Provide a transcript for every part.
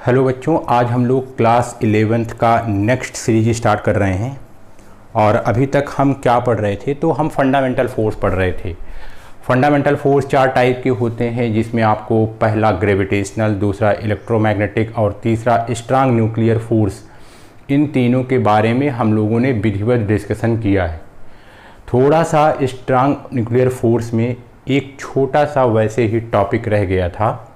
Hello बच्चों, आज हम लोग क्लास 11th का नेक्स्ट सीरीज स्टार्ट कर रहे हैं। और अभी तक हम क्या पढ़ रहे थे, तो हम फंडामेंटल फोर्स पढ़ रहे थे। फंडामेंटल फोर्स 4 टाइप के होते हैं, जिसमें आपको पहला ग्रेविटेशनल, दूसरा इलेक्ट्रोमैग्नेटिक और तीसरा स्ट्रांग न्यूक्लियर फोर्स, इन तीनों के बारे में हम लोगों ने विधिवत डिस्कशन किया है। थोड़ा सा स्ट्रांग न्यूक्लियर फोर्स में एक छोटा सा वैसे ही टॉपिक रह गया था,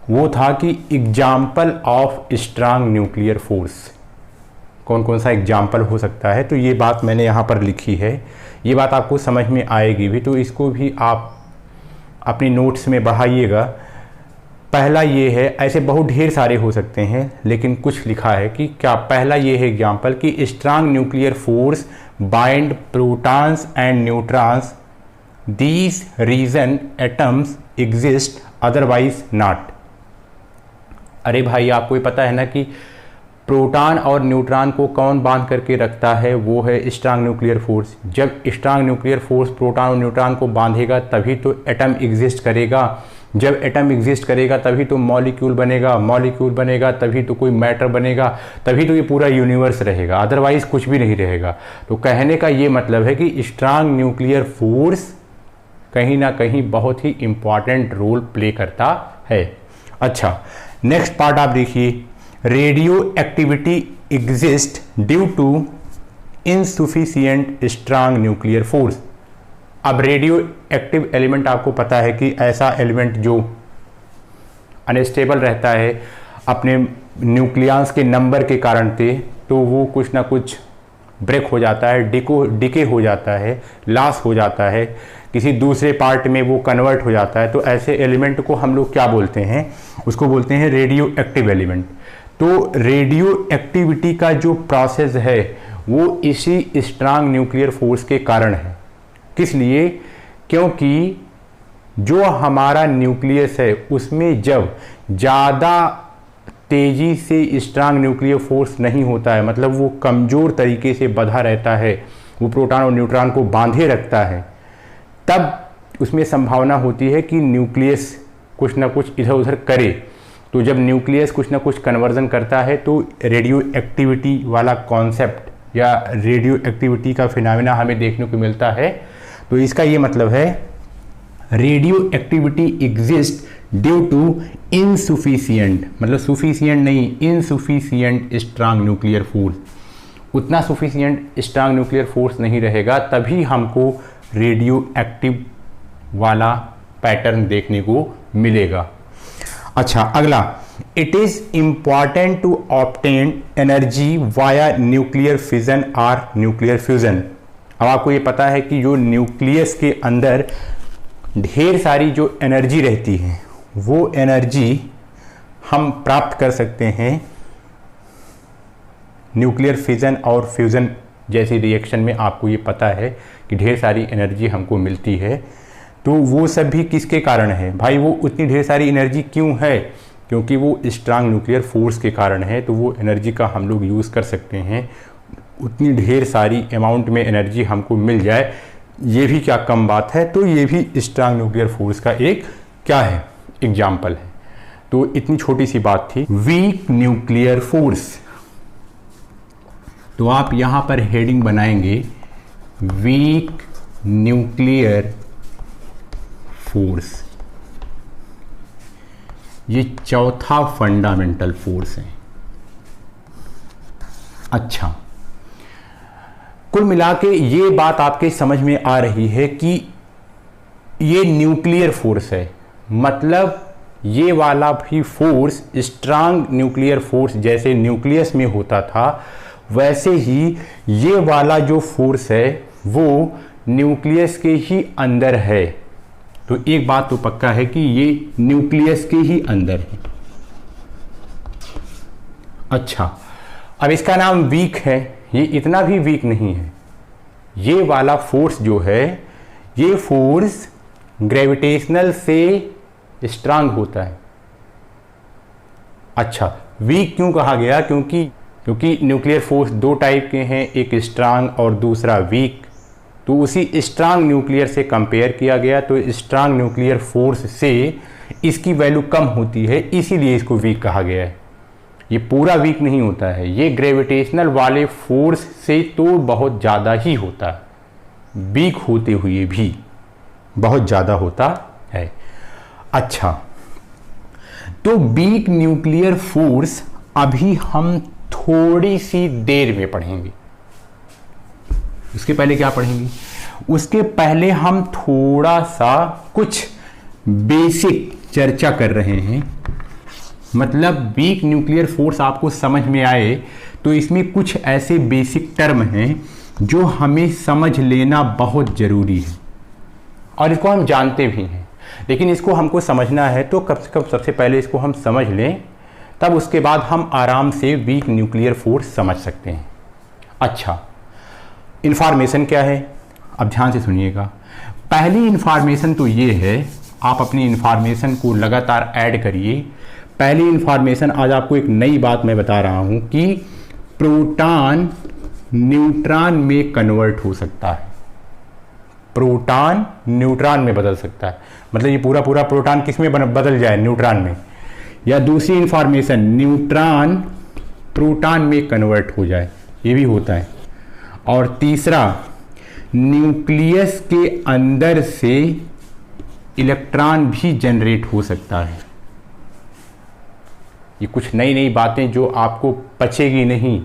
वो था कि example of strong nuclear force, कौन कौन सा एग्जाम्पल हो सकता है। तो ये बात मैंने यहाँ पर लिखी है, ये बात आपको समझ में आएगी भी, तो इसको भी आप अपनी नोट्स में बढ़ाइएगा। पहला ये है, ऐसे बहुत ढेर सारे हो सकते हैं, लेकिन कुछ लिखा है कि क्या पहला ये है एग्जाम्पल कि strong nuclear force bind protons and neutrons, these reason atoms exist otherwise not. अरे भाई, आपको ये पता है ना कि प्रोटॉन और न्यूट्रॉन को कौन बांध करके रखता है, वो है स्ट्रांग न्यूक्लियर फोर्स। जब स्ट्रांग न्यूक्लियर फोर्स प्रोटॉन और न्यूट्रॉन को बांधेगा तभी तो एटम एग्जिस्ट करेगा, जब एटम एग्जिस्ट करेगा तभी तो मॉलिक्यूल बनेगा, मॉलिक्यूल बनेगा तभी तो कोई मैटर बनेगा, तभी तो ये पूरा यूनिवर्स रहेगा, अदरवाइज कुछ भी नहीं रहेगा। तो कहने का ये मतलब है कि स्ट्रांग न्यूक्लियर फोर्स कहीं ना कहीं बहुत ही इंपॉर्टेंट रोल प्ले करता है। अच्छा, नेक्स्ट पार्ट आप देखिए, radioactivity exist due to insufficient strong nuclear force. अब रेडियो एक्टिव एलिमेंट आपको पता है कि ऐसा एलिमेंट जो अनस्टेबल रहता है अपने न्यूक्लियस के नंबर के कारण से, तो वो कुछ ना कुछ ब्रेक हो जाता है, डिके हो जाता है, लॉस हो जाता है, किसी दूसरे पार्ट में वो कन्वर्ट हो जाता है। तो ऐसे एलिमेंट को हम लोग क्या बोलते हैं, उसको बोलते हैं रेडियो एक्टिव एलिमेंट। तो रेडियो एक्टिविटी का जो प्रोसेस है वो इसी स्ट्रांग न्यूक्लियर फोर्स के कारण है। किस लिए? क्योंकि जो हमारा न्यूक्लियस है उसमें जब ज़्यादा तेज़ी से स्ट्रांग न्यूक्लियर फोर्स नहीं होता है, मतलब वो कमज़ोर तरीके से बंधा रहता है, वो प्रोटॉन और न्यूट्रॉन को बांधे रखता है, तब उसमें संभावना होती है कि न्यूक्लियस कुछ ना कुछ इधर उधर करे। तो जब न्यूक्लियस कुछ ना कुछ कन्वर्जन करता है तो रेडियो एक्टिविटी वाला कॉन्सेप्ट या रेडियो एक्टिविटी का फिनोमेना हमें देखने को मिलता है। तो इसका ये मतलब है, radioactivity exist due to insufficient, मतलब सुफिशिएंट नहीं, इनसुफिशिएंट स्ट्रांग न्यूक्लियर फोर्स। उतना सुफिशिएंट स्ट्रांग न्यूक्लियर फोर्स नहीं रहेगा, तभी हमको रेडियो एक्टिव वाला पैटर्न देखने को मिलेगा। अच्छा, अगला, it is important to obtain energy via nuclear fission और न्यूक्लियर फ्यूजन। अब आपको ये पता है कि जो न्यूक्लियस के अंदर ढेर सारी जो एनर्जी रहती है, वो एनर्जी हम प्राप्त कर सकते हैं न्यूक्लियर फिजन और फ्यूजन जैसी रिएक्शन में। आपको ये पता है कि ढेर सारी एनर्जी हमको मिलती है। तो वो सब भी किसके कारण है भाई? वो उतनी ढेर सारी एनर्जी क्यों है? क्योंकि वो स्ट्रांग न्यूक्लियर फोर्स के कारण है। तो वो एनर्जी का हम लोग यूज़ कर सकते हैं, उतनी ढेर सारी अमाउंट में एनर्जी हमको मिल जाए, ये भी क्या कम बात है। तो ये भी स्ट्रांग न्यूक्लियर फोर्स का एक क्या है, एग्जाम्पल है। तो इतनी छोटी सी बात थी। वीक न्यूक्लियर फोर्स, तो आप यहां पर हेडिंग बनाएंगे वीक न्यूक्लियर फोर्स। ये चौथा फंडामेंटल फोर्स है। अच्छा, कुल मिला के ये बात आपके समझ में आ रही है कि ये न्यूक्लियर फोर्स है, मतलब ये वाला भी फोर्स स्ट्रांग न्यूक्लियर फोर्स जैसे न्यूक्लियस में होता था, वैसे ही ये वाला जो फोर्स है वो न्यूक्लियस के ही अंदर है। तो एक बात तो पक्का है कि ये न्यूक्लियस के ही अंदर है। अच्छा, अब इसका नाम वीक है, ये इतना भी वीक नहीं है। ये वाला फोर्स जो है, ये फोर्स ग्रेविटेशनल से स्ट्रांग होता है। अच्छा, वीक क्यों कहा गया? क्योंकि न्यूक्लियर फोर्स 2 टाइप के हैं, एक स्ट्रांग और दूसरा वीक। तो उसी स्ट्रांग न्यूक्लियर से कंपेयर किया गया, तो स्ट्रांग न्यूक्लियर फोर्स से इसकी वैल्यू कम होती है, इसीलिए इसको वीक कहा गया है। ये पूरा वीक नहीं होता है, ये ग्रेविटेशनल वाले फोर्स से तो बहुत ज़्यादा ही होता है, वीक होते हुए भी बहुत ज़्यादा होता है। अच्छा, तो वीक न्यूक्लियर फोर्स अभी हम थोड़ी सी देर में पढ़ेंगे। उसके पहले क्या पढ़ेंगे? उसके पहले हम थोड़ा सा कुछ बेसिक चर्चा कर रहे हैं। मतलब वीक न्यूक्लियर फोर्स आपको समझ में आए तो इसमें कुछ ऐसे बेसिक टर्म हैं जो हमें समझ लेना बहुत ज़रूरी है, और इसको हम जानते भी हैं, लेकिन इसको हमको समझना है तो कम से कम सबसे पहले इसको हम समझ लें, तब उसके बाद हम आराम से वीक न्यूक्लियर फोर्स समझ सकते हैं। अच्छा, इन्फॉर्मेशन क्या है? अब ध्यान से सुनिएगा। पहली इन्फॉर्मेशन तो ये है, आप अपनी इन्फॉर्मेशन को लगातार ऐड करिए। पहली इन्फॉर्मेशन आज आपको एक नई बात मैं बता रहा हूं कि प्रोटॉन न्यूट्रॉन में कन्वर्ट हो सकता है। प्रोटॉन न्यूट्रॉन में बदल सकता है, मतलब ये पूरा पूरा प्रोटॉन किस में बदल जाए? न्यूट्रॉन में। या दूसरी इन्फॉर्मेशन, न्यूट्रॉन प्रोटॉन में कन्वर्ट हो जाए, ये भी होता है। और तीसरा, न्यूक्लियस के अंदर से इलेक्ट्रॉन भी जनरेट हो सकता है। ये कुछ नई नई बातें जो आपको पचेगी नहीं,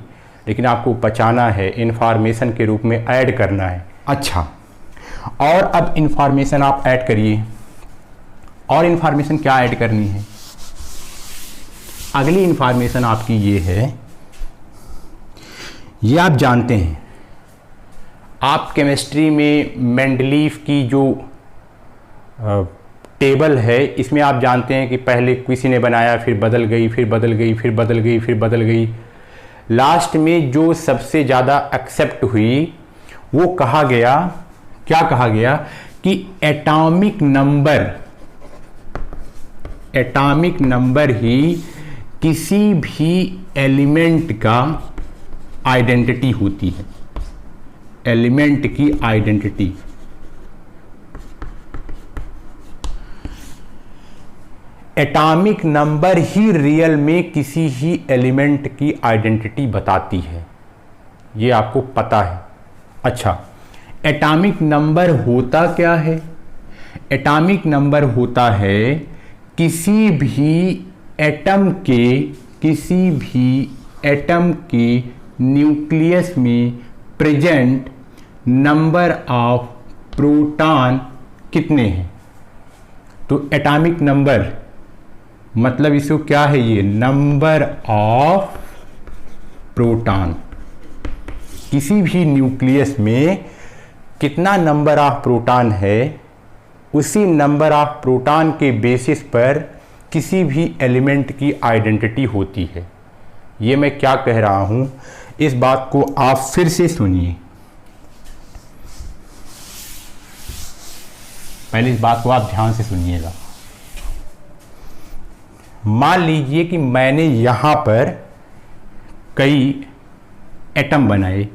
लेकिन आपको पचाना है, इन्फॉर्मेशन के रूप में ऐड करना है। अच्छा, और अब इन्फॉर्मेशन आप ऐड करिए। और इन्फॉर्मेशन क्या ऐड करनी है? अगली इन्फॉर्मेशन आपकी ये है, ये आप जानते हैं, आप केमिस्ट्री में मेंडलीफ की जो टेबल है, इसमें आप जानते हैं कि पहले किसी ने बनाया, फिर बदल गई, फिर बदल गई, फिर बदल गई, फिर बदल गई। लास्ट में जो सबसे ज़्यादा एक्सेप्ट हुई वो कहा गया, क्या कहा गया कि एटॉमिक नंबर ही किसी भी एलिमेंट का आइडेंटिटी होती है। एलिमेंट की आइडेंटिटी, एटॉमिक नंबर ही रियल में किसी ही एलिमेंट की आइडेंटिटी बताती है, ये आपको पता है। अच्छा, एटॉमिक नंबर होता क्या है? एटॉमिक नंबर होता है किसी भी एटम के न्यूक्लियस में प्रेजेंट नंबर ऑफ प्रोटॉन कितने हैं। तो एटॉमिक नंबर मतलब इसको क्या है? ये नंबर ऑफ प्रोटॉन। किसी भी न्यूक्लियस में कितना नंबर ऑफ प्रोटॉन है, उसी नंबर ऑफ प्रोटॉन के बेसिस पर किसी भी एलिमेंट की आइडेंटिटी होती है। ये मैं क्या कह रहा हूं, इस बात को आप फिर से सुनिए। पहले इस बात को आप ध्यान से सुनिएगा। मान लीजिए कि मैंने यहां पर कई एटम बनाए,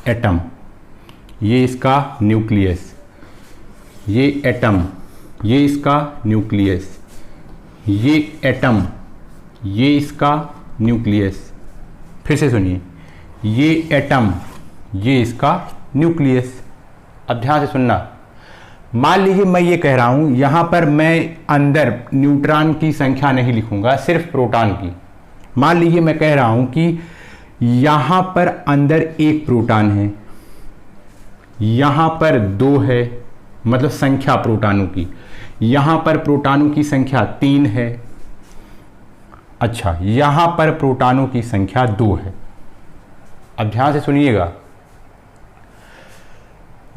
एटम, ये इसका न्यूक्लियस, ये एटम, ये इसका न्यूक्लियस, ये एटम, ये इसका न्यूक्लियस। फिर से सुनिए, ये एटम, ये इसका न्यूक्लियस। अब ध्यान से सुनना। मान लीजिए मैं ये कह रहा हूं, यहां पर मैं अंदर न्यूट्रॉन की संख्या नहीं लिखूंगा, सिर्फ प्रोटॉन की। मान लीजिए मैं कह रहा हूं कि यहां पर अंदर एक प्रोटॉन है, यहां पर 2 है, मतलब संख्या प्रोटॉनों की। यहां पर प्रोटॉनों की संख्या 3 है। अच्छा, यहां पर प्रोटॉनों की संख्या 2 है। अब ध्यान से सुनिएगा,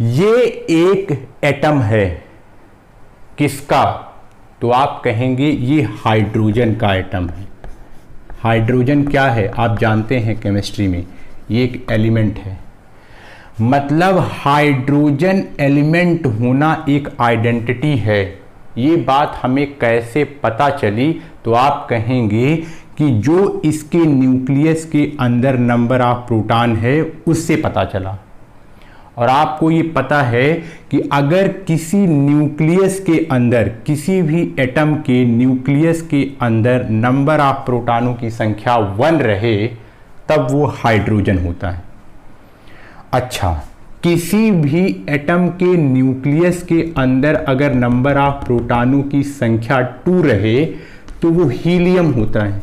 ये एक एटम है, किसका? तो आप कहेंगे ये हाइड्रोजन का एटम है। हाइड्रोजन क्या है? आप जानते हैं केमिस्ट्री में, ये एक एलिमेंट है। मतलब हाइड्रोजन एलिमेंट होना एक आइडेंटिटी है। ये बात हमें कैसे पता चली? तो आप कहेंगे कि जो इसके न्यूक्लियस के अंदर नंबर ऑफ प्रोटॉन है उससे पता चला। और आपको ये पता है कि अगर किसी न्यूक्लियस के अंदर, किसी भी एटम के न्यूक्लियस के अंदर नंबर ऑफ प्रोटॉनों की संख्या 1 रहे तब वो हाइड्रोजन होता है। अच्छा, किसी भी एटम के न्यूक्लियस के अंदर अगर नंबर ऑफ प्रोटॉनों की संख्या 2 रहे तो वो हीलियम होता है।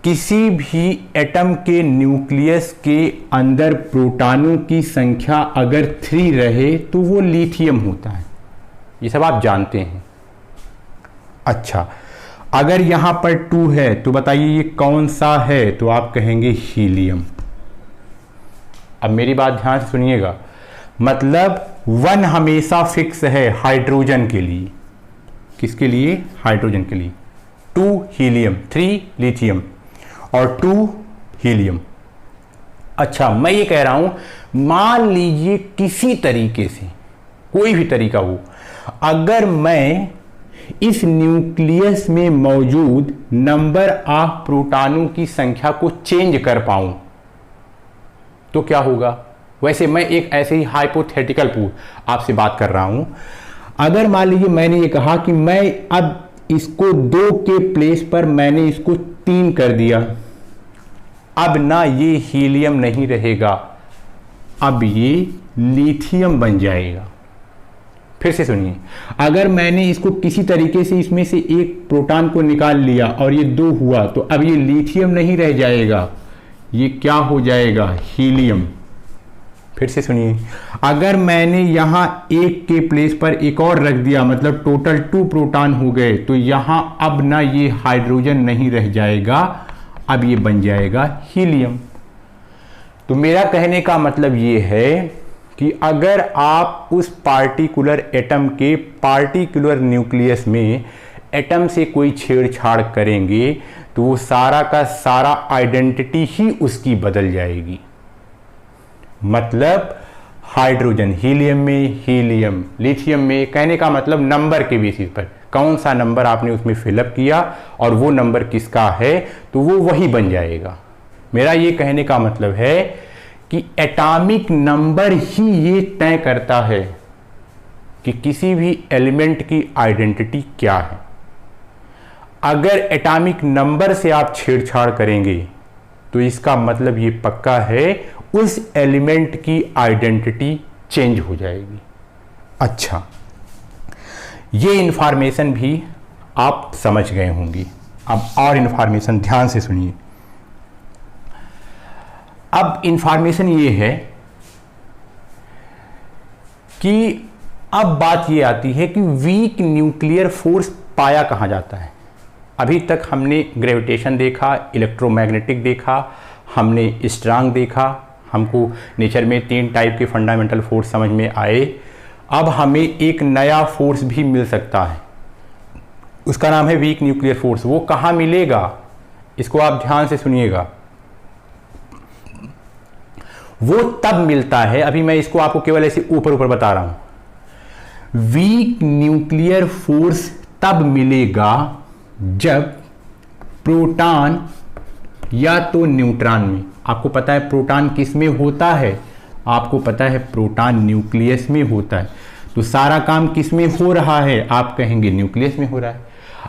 किसी भी एटम के न्यूक्लियस के अंदर प्रोटॉनों की संख्या अगर 3 रहे तो वो लिथियम होता है। ये सब आप जानते हैं। अच्छा, अगर यहां पर 2 है तो बताइए ये कौन सा है, तो आप कहेंगे हीलियम। अब मेरी बात ध्यान से सुनिएगा, मतलब 1 हमेशा फिक्स है हाइड्रोजन के लिए। किसके लिए? हाइड्रोजन के लिए। 2 हीलियम, 3 लिथियम और 2 हीलियम। अच्छा, मैं ये कह रहा हूं, मान लीजिए किसी तरीके से, कोई भी तरीका हो, अगर मैं इस न्यूक्लियस में मौजूद नंबर ऑफ प्रोटॉनों की संख्या को चेंज कर पाऊं तो क्या होगा? वैसे मैं एक ऐसे ही हाइपोथेटिकल आपसे बात कर रहा हूं। अगर मान लीजिए मैंने ये कहा कि मैं अब इसको 2 के प्लेस पर मैंने इसको 3 कर दिया, अब ना ये हीलियम नहीं रहेगा, अब ये लिथियम बन जाएगा। फिर से सुनिए, अगर मैंने इसको किसी तरीके से इसमें से एक प्रोटॉन को निकाल लिया और ये 2 हुआ तो अब ये लिथियम नहीं रह जाएगा, ये क्या हो जाएगा? हीलियम। फिर से सुनिए, अगर मैंने यहां 1 के प्लेस पर एक और रख दिया, मतलब टोटल 2 प्रोटॉन हो गए, तो यहां अब ना ये हाइड्रोजन नहीं रह जाएगा, अब ये बन जाएगा हीलियम। तो मेरा कहने का मतलब ये है कि अगर आप उस पार्टिकुलर एटम के पार्टिकुलर न्यूक्लियस में एटम से कोई छेड़छाड़ करेंगे तो वो सारा का सारा आइडेंटिटी ही उसकी बदल जाएगी। मतलब हाइड्रोजन हीलियम में, हीलियम लिथियम में। कहने का मतलब नंबर के बेसिस पर, कौन सा नंबर आपने उसमें फिलअप किया और वो नंबर किसका है तो वो वही बन जाएगा। मेरा ये कहने का मतलब है कि एटॉमिक नंबर ही ये तय करता है कि किसी भी एलिमेंट की आइडेंटिटी क्या है। अगर एटॉमिक नंबर से आप छेड़छाड़ करेंगे तो इसका मतलब ये पक्का है उस एलिमेंट की आइडेंटिटी चेंज हो जाएगी। अच्छा, ये इंफॉर्मेशन भी आप समझ गए होंगी। अब और इंफॉर्मेशन ध्यान से सुनिए। अब इंफॉर्मेशन ये है कि अब बात ये आती है कि वीक न्यूक्लियर फोर्स पाया कहाँ जाता है। अभी तक हमने ग्रेविटेशन देखा, इलेक्ट्रोमैग्नेटिक देखा, हमने स्ट्रांग देखा, हमको नेचर में 3 टाइप के फंडामेंटल फोर्स समझ में आए। अब हमें एक नया फोर्स भी मिल सकता है, उसका नाम है वीक न्यूक्लियर फोर्स। वो कहाँ मिलेगा, इसको आप ध्यान से सुनिएगा। वो तब मिलता है, अभी मैं इसको आपको केवल ऐसे ऊपर ऊपर बता रहा हूं। वीक न्यूक्लियर फोर्स तब मिलेगा जब प्रोटॉन या तो न्यूट्रॉन में, आपको पता है प्रोटॉन किस में होता है, आपको पता है प्रोटॉन न्यूक्लियस में होता है। तो सारा काम किस में हो रहा है, आप कहेंगे न्यूक्लियस में हो रहा है।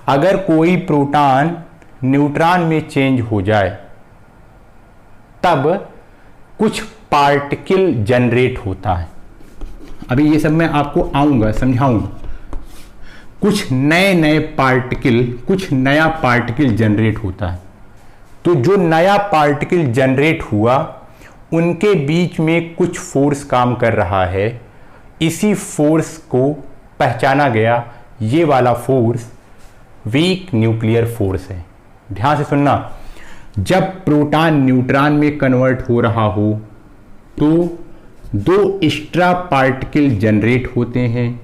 अगर कोई प्रोटॉन न्यूट्रॉन में चेंज हो जाए तब कुछ पार्टिकल जनरेट होता है। अभी ये सब मैं आपको आऊंगा, समझाऊंगा। कुछ नए पार्टिकल, कुछ नया पार्टिकल जनरेट होता है। तो जो नया पार्टिकल जनरेट हुआ उनके बीच में कुछ फोर्स काम कर रहा है। इसी फोर्स को पहचाना गया, ये वाला फोर्स वीक न्यूक्लियर फोर्स है। ध्यान से सुनना, जब प्रोटॉन न्यूट्रॉन में कन्वर्ट हो रहा हो तो 2 एक्स्ट्रा पार्टिकल जनरेट होते हैं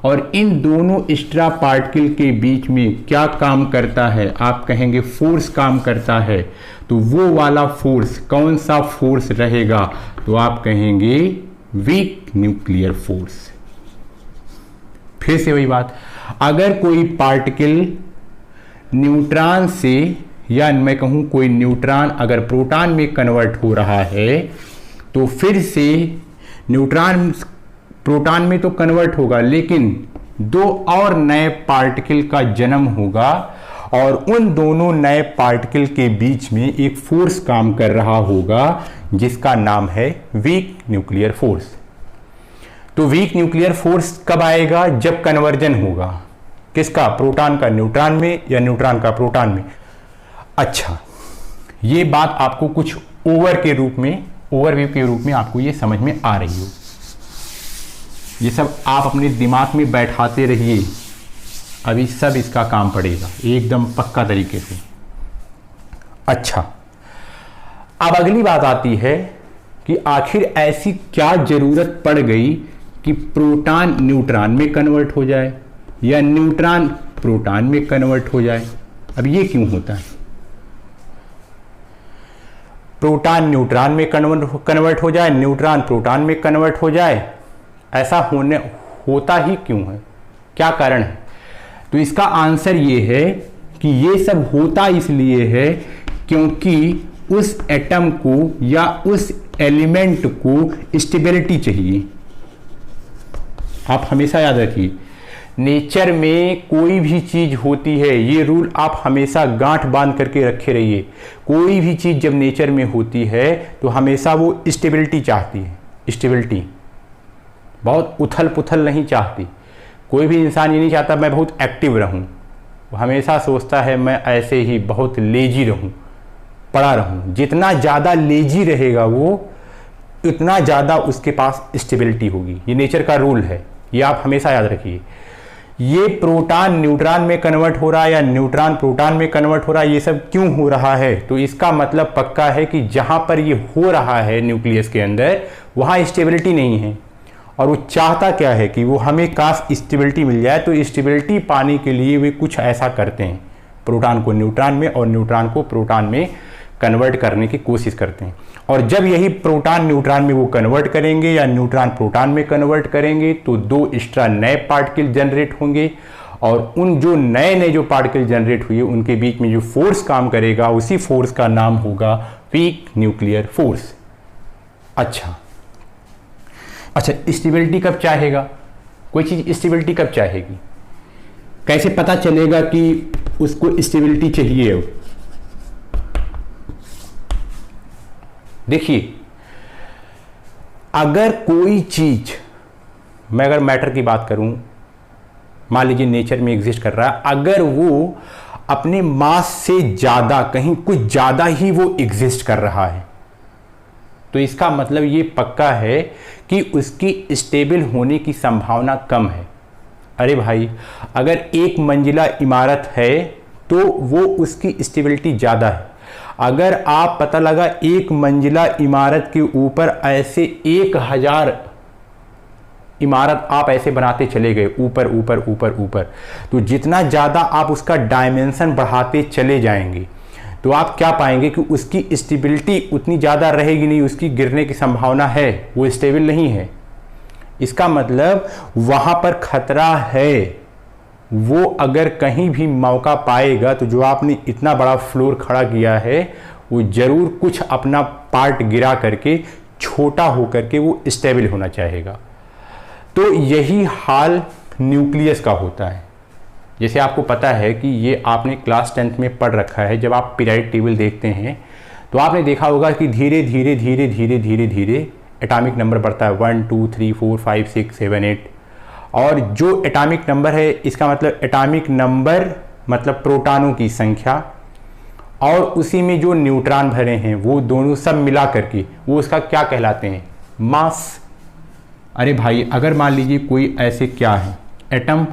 और इन दोनों एक्स्ट्रा पार्टिकल के बीच में क्या काम करता है, आप कहेंगे फोर्स काम करता है। तो वो वाला फोर्स कौन सा फोर्स रहेगा, तो आप कहेंगे वीक न्यूक्लियर फोर्स। फिर से वही बात, अगर कोई पार्टिकल न्यूट्रॉन से, या मैं कहूं कोई न्यूट्रॉन अगर प्रोटॉन में कन्वर्ट हो रहा है तो फिर से न्यूट्रॉन प्रोटॉन में तो कन्वर्ट होगा, लेकिन दो और नए पार्टिकल का जन्म होगा और उन दोनों नए पार्टिकल के बीच में एक फोर्स काम कर रहा होगा जिसका नाम है वीक न्यूक्लियर फोर्स। तो वीक न्यूक्लियर फोर्स कब आएगा? जब कन्वर्जन होगा। किसका? प्रोटॉन का न्यूट्रॉन में या न्यूट्रॉन का प्रोटॉन में। अच्छा, ये बात आपको कुछ ओवरव्यू के रूप में आपको ये समझ में आ रही हो। ये सब आप अपने दिमाग में बैठाते रहिए, अभी सब इसका काम पड़ेगा एकदम पक्का तरीके से। अच्छा, अब अगली बात आती है कि आखिर ऐसी क्या जरूरत पड़ गई कि प्रोटॉन न्यूट्रॉन में कन्वर्ट हो जाए या न्यूट्रॉन प्रोटॉन में कन्वर्ट हो जाए? अब ये क्यों होता है? प्रोटॉन न्यूट्रॉन में कन्वर्ट हो जाए, न्यूट्रॉन प्रोटॉन में कन्वर्ट हो जाए, ऐसा होता ही क्यों है? क्या कारण है? तो इसका आंसर ये है कि ये सब होता इसलिए है क्योंकि उस एटम को या उस एलिमेंट को स्टेबिलिटी चाहिए। आप हमेशा याद रखिए, नेचर में कोई भी चीज होती है, ये रूल आप हमेशा गांठ बांध करके रखे रहिए। कोई भी चीज जब नेचर में होती है तो हमेशा वो स्टेबिलिटी चाहती है। स्टेबिलिटी, बहुत उथल पुथल नहीं चाहती। कोई भी इंसान ये नहीं चाहता मैं बहुत एक्टिव रहूं, वो हमेशा सोचता है मैं ऐसे ही बहुत लेजी रहूं, पड़ा रहूं। जितना ज़्यादा लेजी रहेगा वो, उतना ज़्यादा उसके पास स्टेबिलिटी होगी। ये नेचर का रूल है, ये आप हमेशा याद रखिए। ये प्रोटॉन न्यूट्रॉन में कन्वर्ट हो रहा है या न्यूट्रॉन प्रोटॉन में कन्वर्ट हो रहा है, ये सब क्यों हो रहा है? तो इसका मतलब पक्का है कि जहाँ पर ये हो रहा है न्यूक्लियस के अंदर, वहाँ स्टेबिलिटी नहीं है। और वो चाहता क्या है कि वो हमें काश स्टेबिलिटी मिल जाए। तो स्टेबिलिटी पाने के लिए वे कुछ ऐसा करते हैं, प्रोटॉन को न्यूट्रॉन में और न्यूट्रॉन को प्रोटॉन में कन्वर्ट करने की कोशिश करते हैं। और जब यही प्रोटॉन न्यूट्रॉन में वो कन्वर्ट करेंगे या न्यूट्रॉन प्रोटॉन में कन्वर्ट करेंगे तो दो एक्स्ट्रा नए पार्टिकल जनरेट होंगे और उन जो नए जो पार्टिकल जनरेट हुए उनके बीच में जो फोर्स काम करेगा, उसी फोर्स का नाम होगा वीक न्यूक्लियर फोर्स। अच्छा, स्टेबिलिटी कब चाहेगा? कोई चीज स्टेबिलिटी कब चाहेगी? कैसे पता चलेगा कि उसको स्टेबिलिटी चाहिए? देखिए, अगर कोई चीज, मैं अगर मैटर की बात करूं, मान लीजिए नेचर में एग्जिस्ट कर रहा है, अगर वो अपने मास से ज्यादा, कहीं कुछ ज्यादा ही वो एग्जिस्ट कर रहा है, तो इसका मतलब ये पक्का है कि उसकी स्टेबल होने की संभावना कम है। अरे भाई, अगर एक मंजिला इमारत है तो वो उसकी स्टेबिलिटी ज़्यादा है। अगर आप पता लगा एक मंजिला इमारत के ऊपर ऐसे 1000 इमारत आप ऐसे बनाते चले गए, ऊपर ऊपर ऊपर ऊपर, तो जितना ज़्यादा आप उसका डायमेंशन बढ़ाते चले जाएंगे तो आप क्या पाएंगे कि उसकी स्टेबिलिटी उतनी ज़्यादा रहेगी नहीं, उसकी गिरने की संभावना है, वो स्टेबल नहीं है। इसका मतलब वहाँ पर खतरा है। वो अगर कहीं भी मौका पाएगा तो जो आपने इतना बड़ा फ्लोर खड़ा किया है वो ज़रूर कुछ अपना पार्ट गिरा करके, छोटा होकर के वो स्टेबल होना चाहेगा। तो यही हाल न्यूक्लियस का होता है। जैसे आपको पता है कि ये आपने क्लास 10th में पढ़ रखा है, जब आप पीरियड टेबल देखते हैं तो आपने देखा होगा कि धीरे धीरे धीरे धीरे धीरे धीरे एटॉमिक नंबर बढ़ता है, 1 2 3 4 5 6 7 8। और जो एटॉमिक नंबर है, इसका मतलब एटॉमिक नंबर मतलब प्रोटॉनों की संख्या, और उसी में जो न्यूट्रॉन भरे हैं वो दोनों सब मिला करके वो उसका क्या कहलाते हैं? मास। अरे भाई, अगर मान लीजिए कोई ऐसे क्या है एटम,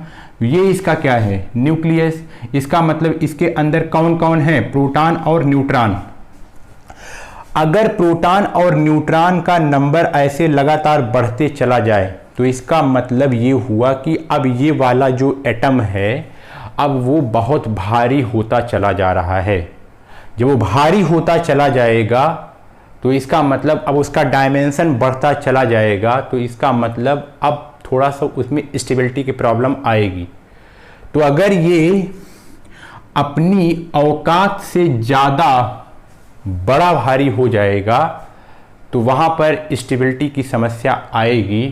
ये इसका क्या है? न्यूक्लियस। इसका मतलब इसके अंदर कौन कौन है? प्रोटॉन और न्यूट्रॉन। अगर प्रोटॉन और न्यूट्रॉन का नंबर ऐसे लगातार बढ़ते चला जाए तो इसका मतलब ये हुआ कि अब ये वाला जो एटम है अब वो बहुत भारी होता चला जा रहा है। जब वो भारी होता चला जाएगा तो इसका मतलब अब उसका डायमेंशन बढ़ता चला जाएगा, तो इसका मतलब अब थोड़ा सा उसमें स्टेबिलिटी की प्रॉब्लम आएगी। तो अगर ये अपनी औकात से ज़्यादा बड़ा भारी हो जाएगा तो वहाँ पर स्टेबिलिटी की समस्या आएगी,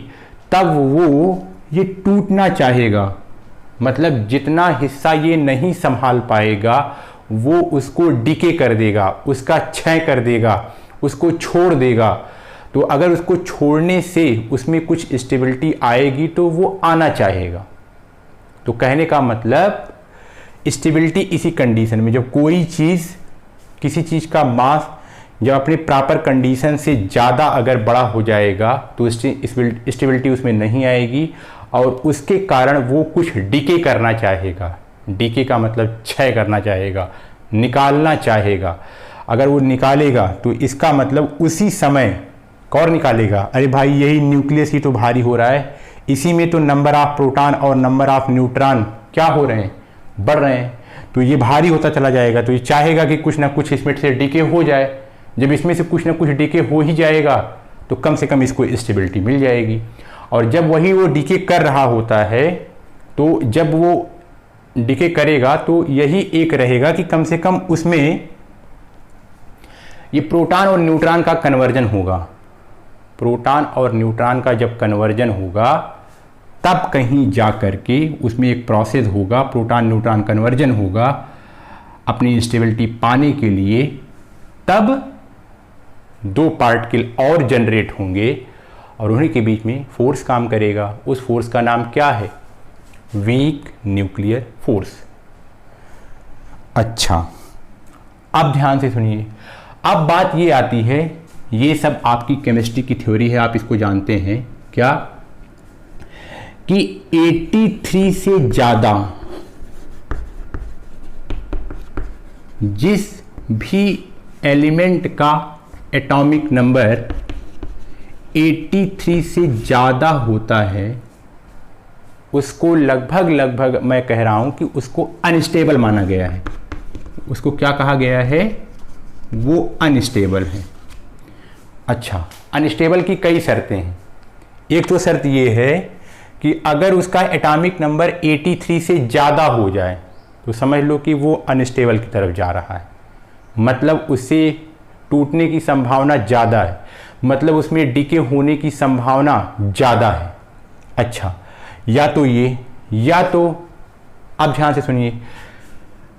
तब वो ये टूटना चाहेगा। मतलब जितना हिस्सा ये नहीं संभाल पाएगा वो उसको डिके कर देगा, उसका क्षय कर देगा, उसको छोड़ देगा। तो अगर उसको छोड़ने से उसमें कुछ स्टेबिलिटी आएगी तो वो आना चाहेगा। तो कहने का मतलब स्टेबिलिटी इसी कंडीशन में, जब कोई चीज़, किसी चीज़ का मास जब अपने प्रॉपर कंडीशन से ज़्यादा अगर बड़ा हो जाएगा तो स्टेबिलिटी उसमें नहीं आएगी और उसके कारण वो कुछ डिके करना चाहेगा। डिके का मतलब क्षय करना चाहेगा, निकालना चाहेगा। अगर वो निकालेगा तो इसका मतलब उसी समय कौन निकालेगा, अरे भाई यही न्यूक्लियस ही तो भारी हो रहा है, इसी में तो नंबर ऑफ प्रोटॉन और नंबर ऑफ न्यूट्रॉन क्या हो रहे हैं, बढ़ रहे हैं, तो ये भारी होता चला जाएगा। तो ये चाहेगा कि कुछ ना कुछ इसमें से डिके हो जाए। जब इसमें से कुछ ना कुछ डिके हो ही जाएगा तो कम से कम इसको स्टेबिलिटी मिल जाएगी। और जब वही वो डिके कर रहा होता है तो जब वो डिके करेगा तो यही एक रहेगा कि कम से कम उसमें ये प्रोटॉन और न्यूट्रॉन का कन्वर्जन होगा। प्रोटॉन और न्यूट्रॉन का जब कन्वर्जन होगा तब कहीं जा कर के उसमें एक प्रोसेस होगा, प्रोटॉन न्यूट्रॉन कन्वर्जन होगा अपनी स्टेबिलिटी पाने के लिए। तब दो पार्टिकल और जनरेट होंगे और उन्हीं के बीच में फोर्स काम करेगा। उस फोर्स का नाम क्या है, वीक न्यूक्लियर फोर्स। अच्छा, अब ध्यान से सुनिए। अब बात ये आती है, ये सब आपकी केमिस्ट्री की थ्योरी है, आप इसको जानते हैं क्या, कि 83 से ज़्यादा जिस भी एलिमेंट का एटॉमिक नंबर 83 से ज़्यादा होता है उसको लगभग मैं कह रहा हूं कि उसको अनस्टेबल माना गया है। उसको क्या कहा गया है, वो अनस्टेबल है। अच्छा, अनस्टेबल की कई शर्तें हैं। एक तो शर्त ये है कि अगर उसका एटॉमिक नंबर 83 से ज़्यादा हो जाए तो समझ लो कि वो अनस्टेबल की तरफ जा रहा है, मतलब उससे टूटने की संभावना ज़्यादा है, मतलब उसमें डिके होने की संभावना ज़्यादा है। अच्छा, या तो ये, या तो अब ध्यान से सुनिए,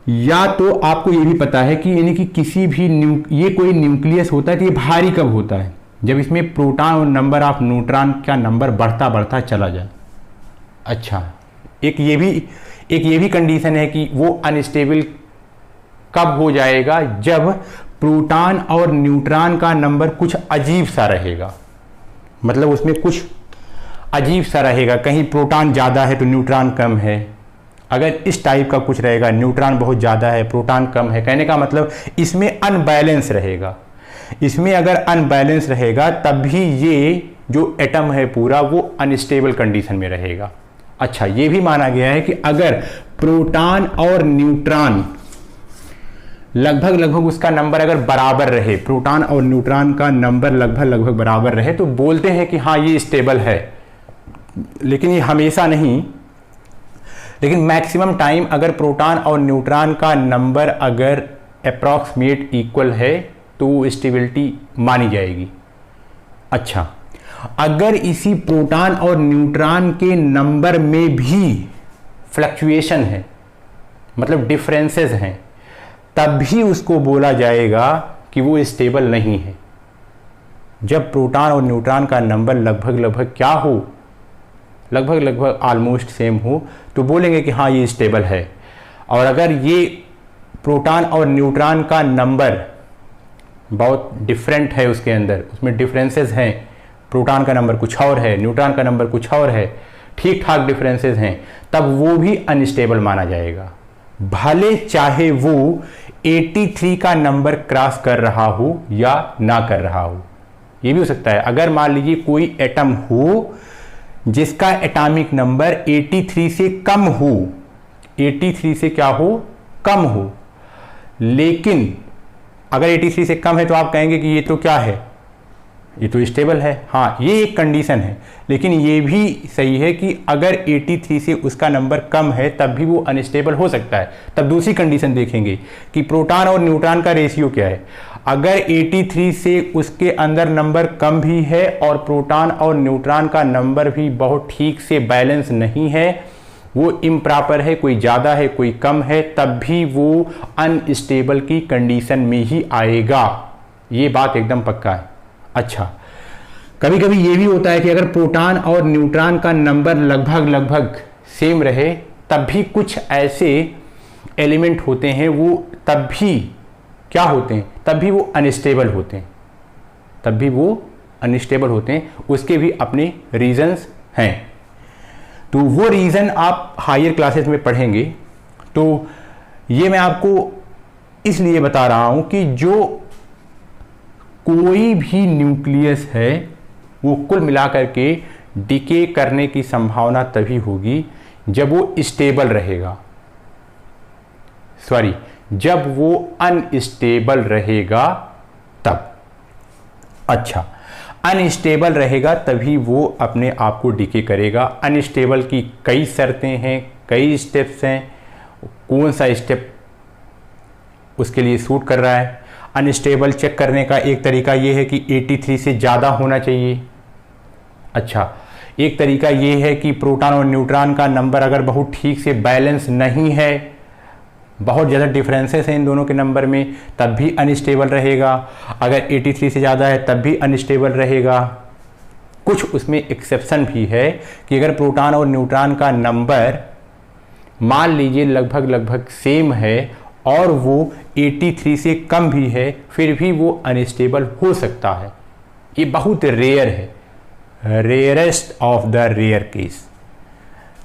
या तो आपको ये भी पता है कि यानी कि किसी भी ये कोई न्यूक्लियस होता है तो ये भारी कब होता है, जब इसमें प्रोटॉन और नंबर ऑफ न्यूट्रॉन का नंबर बढ़ता बढ़ता चला जाए। अच्छा, एक ये भी कंडीशन है कि वो अनस्टेबल कब हो जाएगा, जब प्रोटॉन और न्यूट्रॉन का नंबर कुछ अजीब सा रहेगा, मतलब उसमें कुछ अजीब सा रहेगा, कहीं प्रोटॉन ज़्यादा है तो न्यूट्रॉन कम है, अगर इस टाइप का कुछ रहेगा, न्यूट्रॉन बहुत ज़्यादा है प्रोटॉन कम है, कहने का मतलब इसमें अनबैलेंस रहेगा। इसमें अगर अनबैलेंस रहेगा तब भी ये जो एटम है पूरा वो अनस्टेबल कंडीशन में रहेगा। अच्छा, ये भी माना गया है कि अगर प्रोटॉन और न्यूट्रॉन लगभग उसका नंबर अगर बराबर रहे, प्रोटॉन और न्यूट्रॉन का नंबर लगभग बराबर रहे तो बोलते हैं कि हाँ ये स्टेबल है। लेकिन ये हमेशा नहीं, लेकिन मैक्सिमम टाइम अगर प्रोटॉन और न्यूट्रॉन का नंबर अगर अप्रॉक्सीमेट इक्वल है तो वो स्टेबिलिटी मानी जाएगी। अच्छा, अगर इसी प्रोटॉन और न्यूट्रॉन के नंबर में भी फ्लक्चुएशन है, मतलब डिफरेंसेस हैं, तब भी उसको बोला जाएगा कि वो स्टेबल नहीं है। जब प्रोटॉन और न्यूट्रॉन का नंबर लगभग क्या हो, लगभग ऑलमोस्ट सेम हो, तो बोलेंगे कि हाँ ये स्टेबल है। और अगर ये प्रोटॉन और न्यूट्रॉन का नंबर बहुत डिफरेंट है, उसके अंदर उसमें डिफरेंसेस हैं, प्रोटॉन का नंबर कुछ और है, न्यूट्रॉन का नंबर कुछ और है, ठीक ठाक डिफरेंसेस हैं, तब वो भी अनस्टेबल माना जाएगा। भले चाहे वो 83 का नंबर क्रॉस कर रहा हो या ना कर रहा हो, ये भी हो सकता है। अगर मान लीजिए कोई एटम हो जिसका एटॉमिक नंबर 83 से कम हो, 83 से क्या हो, कम हो, लेकिन अगर 83 से कम है तो आप कहेंगे कि ये तो क्या है, ये तो स्टेबल है। हाँ, ये एक कंडीशन है, लेकिन ये भी सही है कि अगर 83 से उसका नंबर कम है तब भी वो अनस्टेबल हो सकता है। तब दूसरी कंडीशन देखेंगे कि प्रोटॉन और न्यूट्रॉन का रेशियो क्या है। अगर 83 से उसके अंदर नंबर कम भी है और प्रोटॉन और न्यूट्रॉन का नंबर भी बहुत ठीक से बैलेंस नहीं है, वो इम्प्रॉपर है, कोई ज़्यादा है कोई कम है, तब भी वो अनस्टेबल की कंडीशन में ही आएगा। ये बात एकदम पक्का है। अच्छा, कभी कभी ये भी होता है कि अगर प्रोटॉन और न्यूट्रॉन का नंबर लगभग सेम रहे, तब भी कुछ ऐसे एलिमेंट होते हैं वो तब भी क्या होते हैं, तब भी वो अनस्टेबल होते हैं, उसके भी अपने रीजंस हैं। तो वो रीज़न आप हायर क्लासेस में पढ़ेंगे। तो ये मैं आपको इसलिए बता रहा हूं कि जो कोई भी न्यूक्लियस है वो कुल मिलाकर के डिके करने की संभावना तभी होगी जब वो स्टेबल रहेगा, जब वो अनस्टेबल रहेगा तब। अच्छा, अनस्टेबल रहेगा तभी वो अपने आप को डिके करेगा। अनस्टेबल की कई शर्तें हैं, कई स्टेप्स हैं, कौन सा स्टेप उसके लिए सूट कर रहा है। अनस्टेबल चेक करने का एक तरीका ये है कि 83 से ज़्यादा होना चाहिए। अच्छा, एक तरीका ये है कि प्रोटॉन और न्यूट्रॉन का नंबर अगर बहुत ठीक से बैलेंस नहीं है, बहुत ज़्यादा डिफरेंसेस हैं इन दोनों के नंबर में, तब भी अनस्टेबल रहेगा। अगर 83 से ज़्यादा है तब भी अनस्टेबल रहेगा। कुछ उसमें एक्सेप्शन भी है कि अगर प्रोटॉन और न्यूट्रॉन का नंबर मान लीजिए लगभग सेम है और वो 83 से कम भी है, फिर भी वो अनस्टेबल हो सकता है। ये बहुत रेयर है, rarest of the rare case.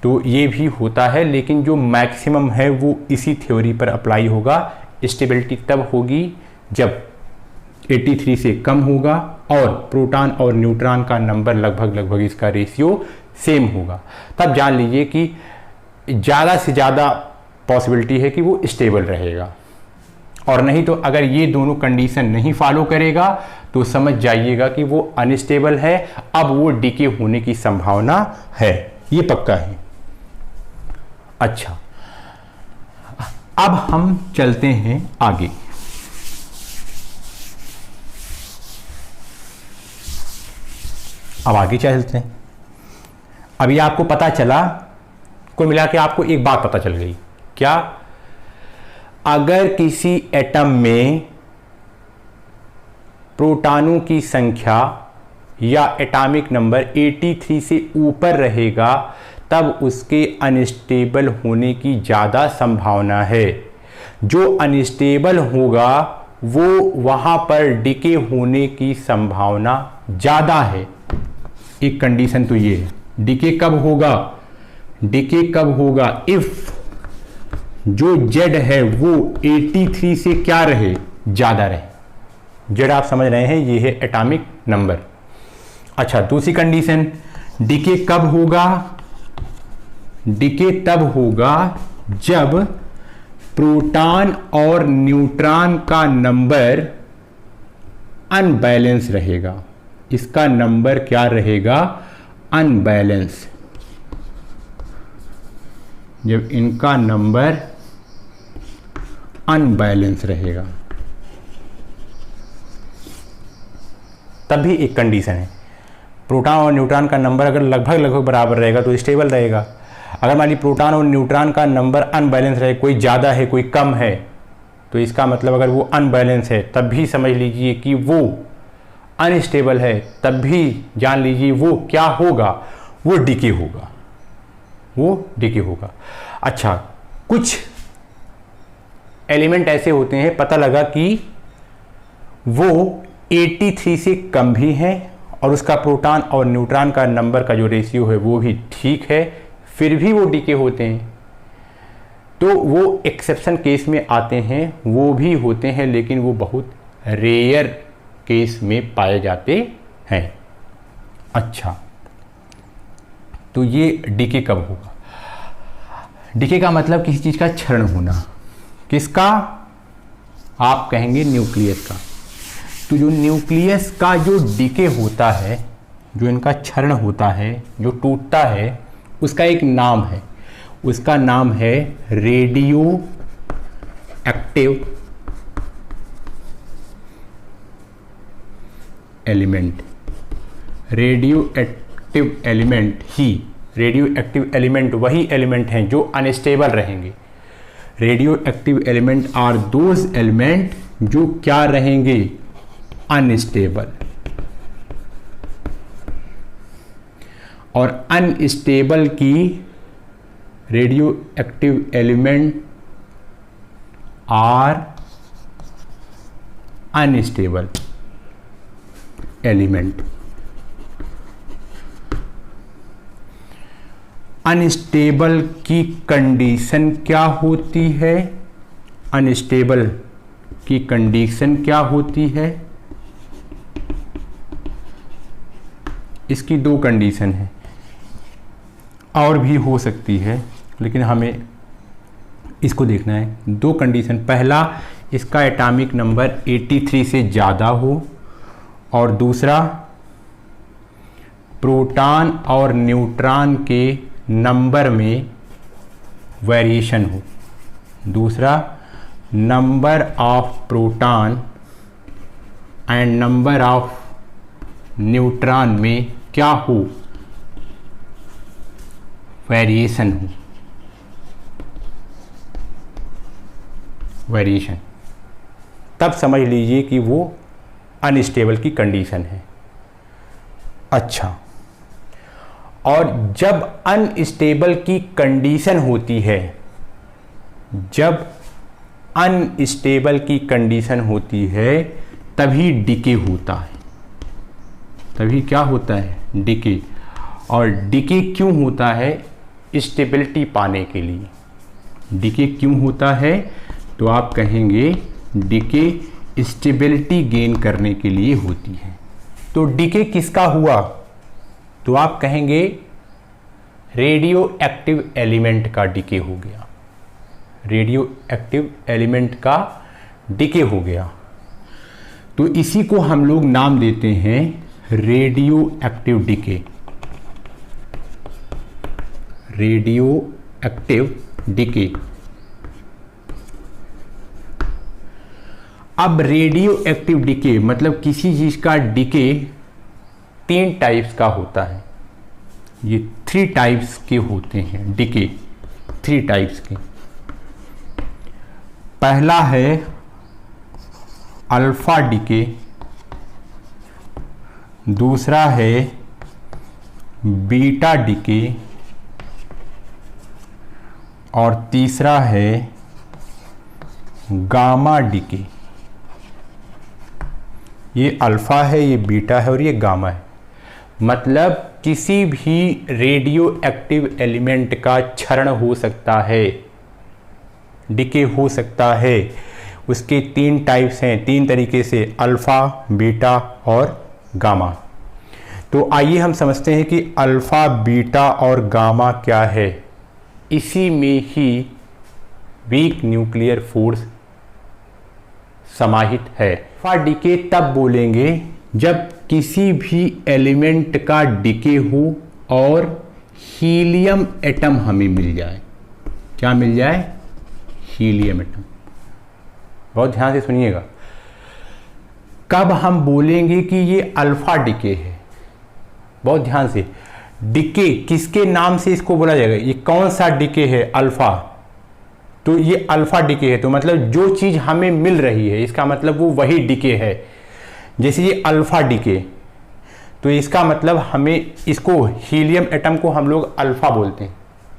तो ये भी होता है, लेकिन जो मैक्सिमम है वो इसी थ्योरी पर अप्लाई होगा। स्टेबिलिटी तब होगी जब 83 से कम होगा और प्रोटॉन और न्यूट्रॉन का नंबर लगभग इसका रेशियो सेम होगा, तब जान लीजिए कि ज़्यादा से ज़्यादा पॉसिबिलिटी है कि वो स्टेबल रहेगा। और नहीं तो अगर ये दोनों कंडीशन नहीं फॉलो करेगा तो समझ जाइएगा कि वो अनस्टेबल है, अब वो डिके होने की संभावना है, ये पक्का है। अच्छा, अब हम चलते हैं आगे। अब आगे चलते हैं। अभी आपको पता चला, कुल मिला के आपको एक बात पता चल गई, क्या? अगर किसी एटम में प्रोटॉनों की संख्या या एटॉमिक नंबर 83 से ऊपर रहेगा तब उसके अनस्टेबल होने की ज़्यादा संभावना है। जो अनस्टेबल होगा वो वहाँ पर डिके होने की संभावना ज़्यादा है। एक कंडीशन तो ये है। डिके कब होगा? डिके कब होगा? इफ़ जो Z है वो 83 से क्या रहे? ज़्यादा रहे। Z आप समझ रहे हैं, ये है एटॉमिक नंबर। अच्छा, दूसरी कंडीशन, डिके कब होगा? डिके तब होगा जब प्रोटॉन और न्यूट्रॉन का नंबर अनबैलेंस रहेगा। इसका नंबर क्या रहेगा? अनबैलेंस। जब इनका नंबर अनबैलेंस रहेगा तभी एक कंडीशन है। प्रोटॉन और न्यूट्रॉन का नंबर अगर लगभग बराबर रहेगा तो स्टेबल रहेगा। अगर मान लीजिए प्रोटॉन और न्यूट्रॉन का नंबर अनबैलेंस रहे, कोई ज़्यादा है कोई कम है, तो इसका मतलब अगर वो अनबैलेंस है तब भी समझ लीजिए कि वो अनस्टेबल है, तब भी जान लीजिए वो क्या होगा? वो डिके होगा, वो डिके होगा। अच्छा, कुछ एलिमेंट ऐसे होते हैं, पता लगा कि वो 83 से कम भी है और उसका प्रोटॉन और न्यूट्रॉन का नंबर का जो रेशियो है वो भी ठीक है, फिर भी वो डिके होते हैं। तो वो एक्सेप्शन केस में आते हैं, वो भी होते हैं, लेकिन वो बहुत रेयर केस में पाए जाते हैं। अच्छा, तो ये डिके कब होगा? डिके का मतलब किसी चीज़ का क्षरण होना। किसका? आप कहेंगे न्यूक्लियस का। तो जो न्यूक्लियस का जो डिके होता है, जो इनका क्षरण होता है, जो टूटता है, उसका एक नाम है। उसका नाम है radioactive element, radioactive element ही, रेडियो एक्टिव एलिमेंट वही एलिमेंट हैं जो अनस्टेबल रहेंगे। Radioactive element are those element जो क्या रहेंगे, अनस्टेबल। और अनस्टेबल की radioactive element are unstable element. Unstable की कंडीशन क्या होती है, अनस्टेबल की कंडीशन क्या होती है, इसकी दो कंडीशन है, और भी हो सकती है लेकिन हमें इसको देखना है। दो कंडीशन, पहला इसका एटॉमिक नंबर 83 से ज़्यादा हो, और दूसरा प्रोटॉन और न्यूट्रॉन के नंबर में वेरिएशन हो। दूसरा, number of proton and number of neutron में क्या हो, वेरिएशन हो, वेरिएशन, तब समझ लीजिए कि वो अनस्टेबल की कंडीशन है। अच्छा, और जब अनस्टेबल की कंडीशन होती है, जब अनस्टेबल की कंडीशन होती है तभी डिके होता है, तभी क्या होता है, डिके। और डिके क्यों होता है, स्टेबिलिटी पाने के लिए। डिके क्यों होता है, तो आप कहेंगे डिके स्टेबिलिटी गेन करने के लिए होती है। तो डिके किसका हुआ, तो आप कहेंगे रेडियो एक्टिव एलिमेंट का डिके हो गया, रेडियो एक्टिव एलिमेंट का डिके हो गया। तो इसी को हम लोग नाम देते हैं radio active decay, radio active decay. अब रेडियो एक्टिव डिके मतलब किसी चीज का डिके 3 टाइप्स का होता है, ये 3 टाइप्स के होते हैं डिके, 3 टाइप्स के। पहला है अल्फा डिके, दूसरा है बीटा डिके, और तीसरा है गामा डिके। ये अल्फा है, ये बीटा है और ये गामा है। मतलब किसी भी रेडियो एक्टिव एलिमेंट का क्षरण हो सकता है, डिके हो सकता है। उसके 3 टाइप्स हैं, 3 तरीके से, अल्फा, बीटा और गामा। तो आइए हम समझते हैं कि अल्फा, बीटा और गामा क्या है। इसी में ही वीक न्यूक्लियर फोर्स समाहित है। अल्फा डिके तब बोलेंगे जब किसी भी एलिमेंट का डिके हो और हीलियम एटम हमें मिल जाए। क्या मिल जाए, हीलियम एटम। बहुत ध्यान से सुनिएगा, कब हम बोलेंगे कि ये अल्फा डिके है, बहुत ध्यान से। डिके किसके नाम से इसको बोला जाएगा, ये कौन सा डिके है, अल्फा। तो ये अल्फा डिके है, तो मतलब जो चीज हमें मिल रही है इसका मतलब वो वही डिके है। जैसे ये अल्फा डिके, तो इसका मतलब हमें इसको, हीलियम एटम को हम लोग अल्फा बोलते हैं।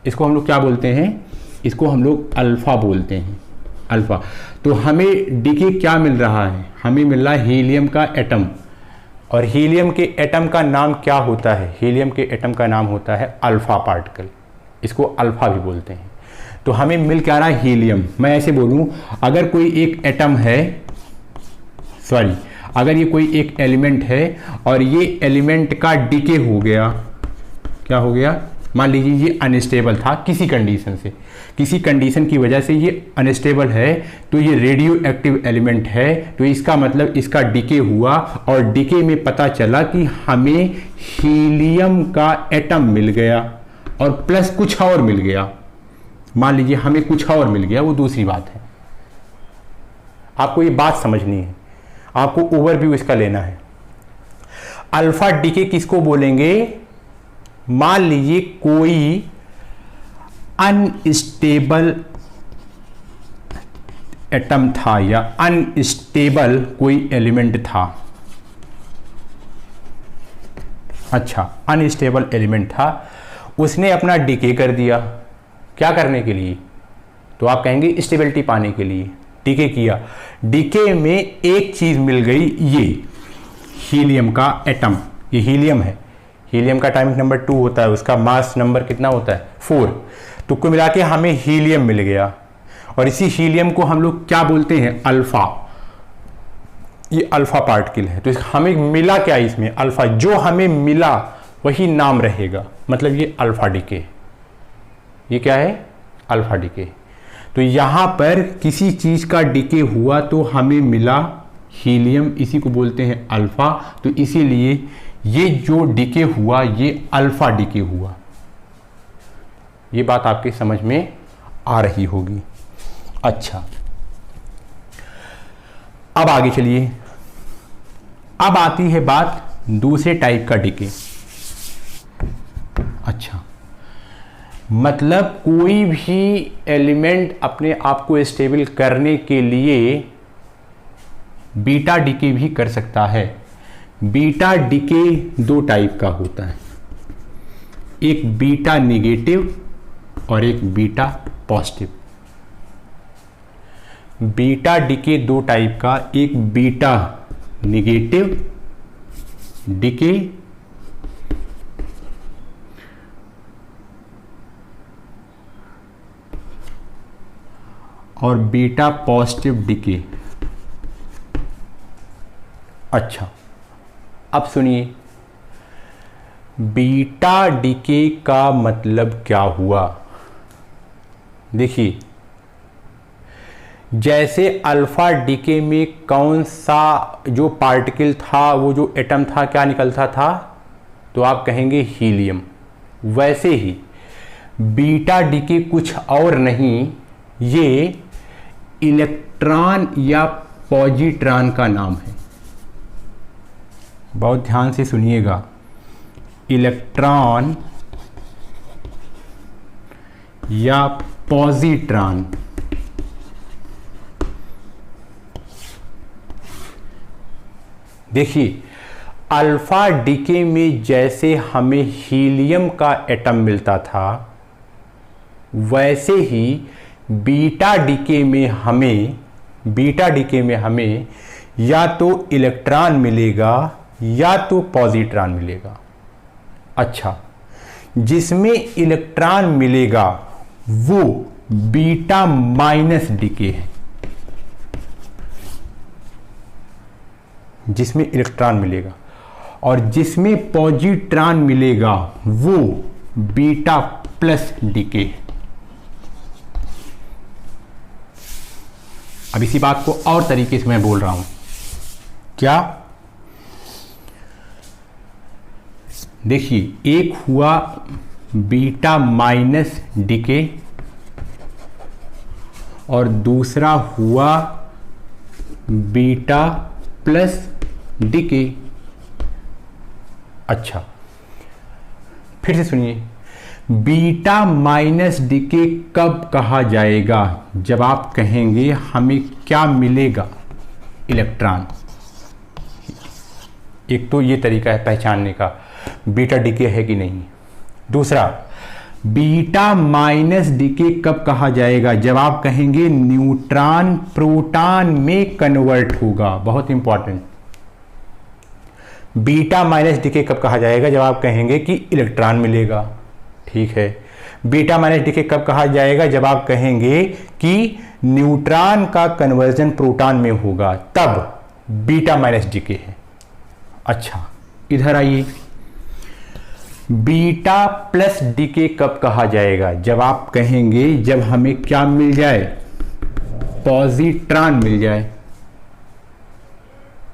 इसको हम लोग क्या बोलते हैं, इसको हम लोग अल्फा बोलते हैं, अल्फा। तो हमें डिके क्या मिल रहा है, हमें मिल रहा है हीलियम का एटम। और हीलियम के एटम का नाम क्या होता है, हीलियम के एटम का नाम होता है अल्फा पार्टिकल, इसको अल्फा भी बोलते हैं। तो हमें मिल क्या रहा है, हीलियम। मैं ऐसे बोलूं, अगर कोई एक एटम है, सॉरी, अगर ये कोई एक एलिमेंट है और ये एलिमेंट का डिके हो गया, क्या हो गया, मान लीजिए ये अनस्टेबल था किसी कंडीशन से, किसी कंडीशन की वजह से ये अनस्टेबल है, तो ये रेडियो एक्टिव एलिमेंट है। तो इसका मतलब इसका डिके हुआ और डिके में पता चला कि हमें हीलियम का एटम मिल गया और प्लस कुछ और मिल गया। मान लीजिए हमें कुछ और मिल गया, वो दूसरी बात है। आपको ये बात समझनी है, आपको ओवरव्यू इसका लेना है। अल्फा डीके किसको बोलेंगे? मान लीजिए कोई अनस्टेबल एटम था या अनस्टेबल कोई एलिमेंट था। अच्छा, अनस्टेबल एलिमेंट था, उसने अपना डीके कर दिया। क्या करने के लिए? तो आप कहेंगे स्टेबिलिटी पाने के लिए डीके किया। डीके में एक चीज मिल गई, ये हीलियम का एटम। ये हीलियम है, हीलियम का एटॉमिक नंबर 2 होता है, उसका मास नंबर कितना होता है? 4। तो कुल मिला के हमें हीलियम मिल गया, और इसी हीलियम को हम लोग क्या बोलते हैं? अल्फा। ये अल्फा पार्टिकल है। तो हमें मिला क्या इसमें? अल्फा। जो हमें मिला वही नाम रहेगा, मतलब ये अल्फा डीके। ये क्या है? Alpha decay. तो यहां पर किसी चीज का डीके हुआ तो हमें मिला हीलियम, इसी को बोलते हैं अल्फा। तो इसीलिए ये जो डीके हुआ ये अल्फा डीके हुआ। ये बात आपके समझ में आ रही होगी। अच्छा, अब आगे चलिए। अब आती है बात दूसरे टाइप का डीके। अच्छा, मतलब कोई भी एलिमेंट अपने आप को स्टेबल करने के लिए बीटा डीके भी कर सकता है। बीटा डीके 2 टाइप का होता है, एक बीटा नेगेटिव और एक beta positive. Beta decay 2 type का, एक बीटा नेगेटिव डीके और बीटा पॉजिटिव डीके। अच्छा, अब सुनिए, बीटा डीके का मतलब क्या हुआ? देखिए, जैसे अल्फा डीके में कौन सा जो पार्टिकल था, वो जो एटम था, क्या निकलता था? तो आप कहेंगे हीलियम। वैसे ही बीटा डीके कुछ और नहीं, ये इलेक्ट्रॉन या पॉजिट्रॉन का नाम है। बहुत ध्यान से सुनिएगा, इलेक्ट्रॉन या पॉजिट्रॉन। देखिए, अल्फा डीके में जैसे हमें हीलियम का एटम मिलता था, वैसे ही बीटा डीके में हमें या तो इलेक्ट्रॉन मिलेगा या तो पॉजिट्रॉन मिलेगा। अच्छा, जिसमें इलेक्ट्रॉन मिलेगा वो बीटा माइनस डीके है। जिसमें इलेक्ट्रॉन मिलेगा, और जिसमें पॉजिट्रॉन मिलेगा वो बीटा प्लस डीके है। अब इसी बात को और तरीके से मैं बोल रहा हूं। क्या? देखिए, एक हुआ बीटा माइनस डीके और दूसरा हुआ बीटा प्लस डीके। अच्छा, फिर से सुनिए, बीटा माइनस डीके कब कहा जाएगा? जब आप कहेंगे हमें क्या मिलेगा? इलेक्ट्रॉन। एक तो ये तरीका है पहचानने का, बीटा डीके है कि नहीं। दूसरा, बीटा माइनस डीके कब कहा जाएगा? जब आप कहेंगे न्यूट्रॉन प्रोटॉन में कन्वर्ट होगा। बहुत इंपॉर्टेंट। बीटा माइनस डीके कब कहा जाएगा? जब आप कहेंगे कि इलेक्ट्रॉन मिलेगा। ठीक है। बीटा माइनस डीके कब कहा जाएगा? जब आप कहेंगे कि न्यूट्रॉन का कन्वर्जन प्रोटॉन में होगा, तब बीटा माइनस डीके है। अच्छा, इधर आइए, बीटा प्लस डीके कब कहा जाएगा? जब आप कहेंगे जब हमें क्या मिल जाए? पॉजिट्रॉन मिल जाए।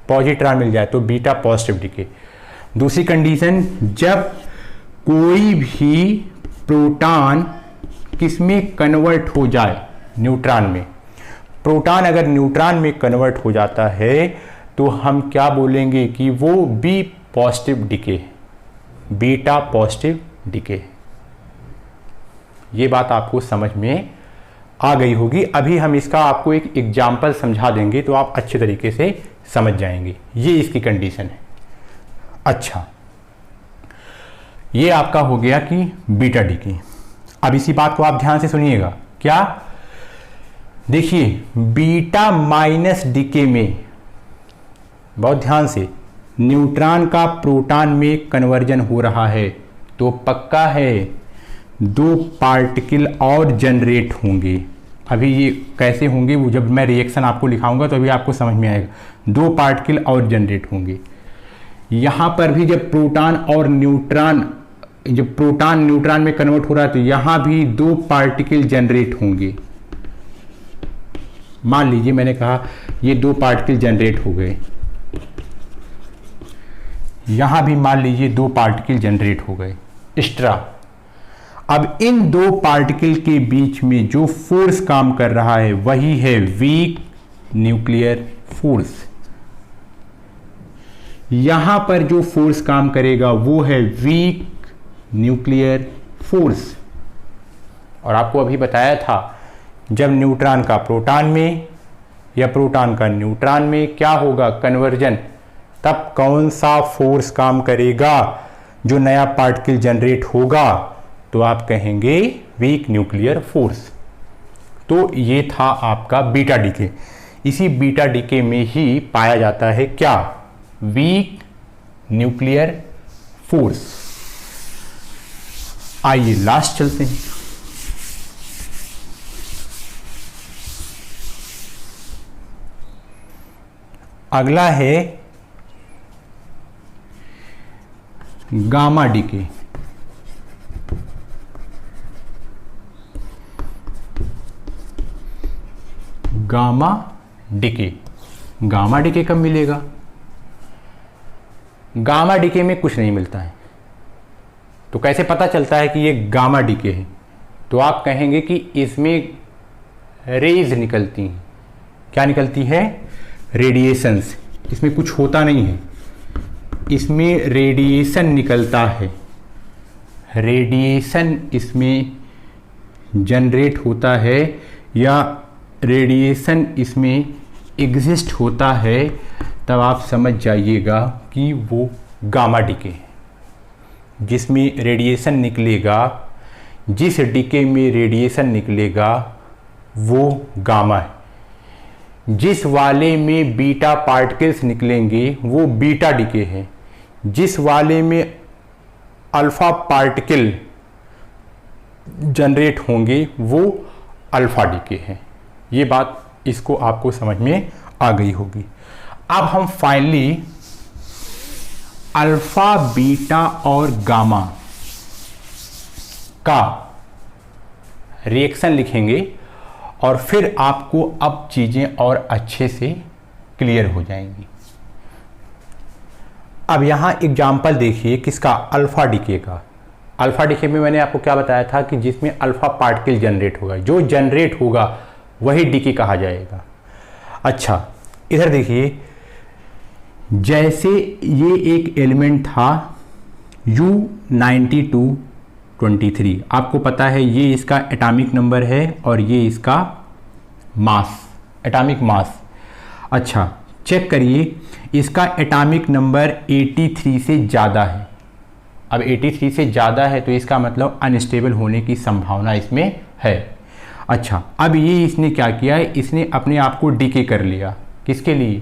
पॉजिट्रॉन मिल जाए तो बीटा पॉजिटिव डीके। दूसरी कंडीशन, जब कोई भी प्रोटॉन किसमें कन्वर्ट हो जाए? न्यूट्रॉन में। प्रोटॉन अगर न्यूट्रॉन में कन्वर्ट हो जाता है तो हम क्या बोलेंगे कि वो b positive decay, beta positive decay. ये बात आपको समझ में आ गई होगी। अभी हम इसका आपको एक एग्जाम्पल समझा देंगे तो आप अच्छे तरीके से समझ जाएंगे। ये इसकी कंडीशन है। अच्छा, ये आपका हो गया कि बीटा डिके। अब इसी बात को आप ध्यान से सुनिएगा। क्या? देखिए, बीटा माइनस डिके में, बहुत ध्यान से, न्यूट्रॉन का प्रोटॉन में कन्वर्जन हो रहा है तो पक्का है 2 पार्टिकल और जनरेट होंगे। अभी ये कैसे होंगे वो जब मैं रिएक्शन आपको लिखाऊंगा तो अभी आपको समझ में आएगा। 2 पार्टिकल और जनरेट होंगे। यहाँ पर भी जब प्रोटॉन और न्यूट्रॉन, जब प्रोटॉन न्यूट्रॉन में कन्वर्ट हो रहा है तो यहाँ भी 2 पार्टिकल जनरेट होंगे। मान लीजिए मैंने कहा ये 2 पार्टिकल जनरेट हो गए, यहां भी मान लीजिए 2 पार्टिकल जनरेट हो गए एक्स्ट्रा। अब इन 2 पार्टिकल के बीच में जो फोर्स काम कर रहा है वही है वीक न्यूक्लियर फोर्स। यहां पर जो फोर्स काम करेगा वो है वीक न्यूक्लियर फोर्स। और आपको अभी बताया था जब न्यूट्रॉन का प्रोटॉन में या प्रोटॉन का न्यूट्रॉन में क्या होगा, कन्वर्जन, तब कौन सा फोर्स काम करेगा, जो नया पार्टिकल जनरेट होगा, तो आप कहेंगे वीक न्यूक्लियर फोर्स। तो ये था आपका बीटा डिके। इसी बीटा डिके में ही पाया जाता है क्या, वीक न्यूक्लियर फोर्स। आइए लास्ट चलते हैं। अगला है gamma decay. Gamma decay, gamma decay कब मिलेगा? गामा डिके में कुछ नहीं मिलता है। तो कैसे पता चलता है कि ये गामा डिके है? तो आप कहेंगे कि इसमें रेज निकलती हैं। क्या निकलती है? रेडिएशंस। इसमें कुछ होता नहीं है, इसमें रेडिएशन निकलता है। रेडिएशन इसमें जनरेट होता है या रेडिएशन इसमें एग्जिस्ट होता है, तब आप समझ जाइएगा कि वो गामा डिके है। जिसमें रेडिएशन निकलेगा, जिस डिके में रेडिएशन निकलेगा वो गामा है। जिस वाले में बीटा पार्टिकल्स निकलेंगे वो बीटा डिके है। जिस वाले में अल्फा पार्टिकल जनरेट होंगे वो अल्फा डिके है। ये बात इसको आपको समझ में आ गई होगी। अब हम फाइनली अल्फा, बीटा और गामा का रिएक्शन लिखेंगे और फिर आपको अब चीजें और अच्छे से क्लियर हो जाएंगी। अब यहां एग्जाम्पल देखिए किसका, अल्फा डिके का। अल्फा डिके में मैंने आपको क्या बताया था कि जिसमें अल्फा पार्टिकल जनरेट होगा, जो जनरेट होगा वही डिके कहा जाएगा। अच्छा, इधर देखिए, जैसे ये एक एलिमेंट था U9223, आपको पता है ये इसका एटॉमिक नंबर है और ये इसका मास, एटॉमिक मास। अच्छा, चेक करिए, इसका एटॉमिक नंबर 83 से ज़्यादा है। अब 83 से ज़्यादा है तो इसका मतलब अनस्टेबल होने की संभावना इसमें है। अच्छा, अब ये इसने क्या किया है, इसने अपने आप को डिके कर लिया। किसके लिए?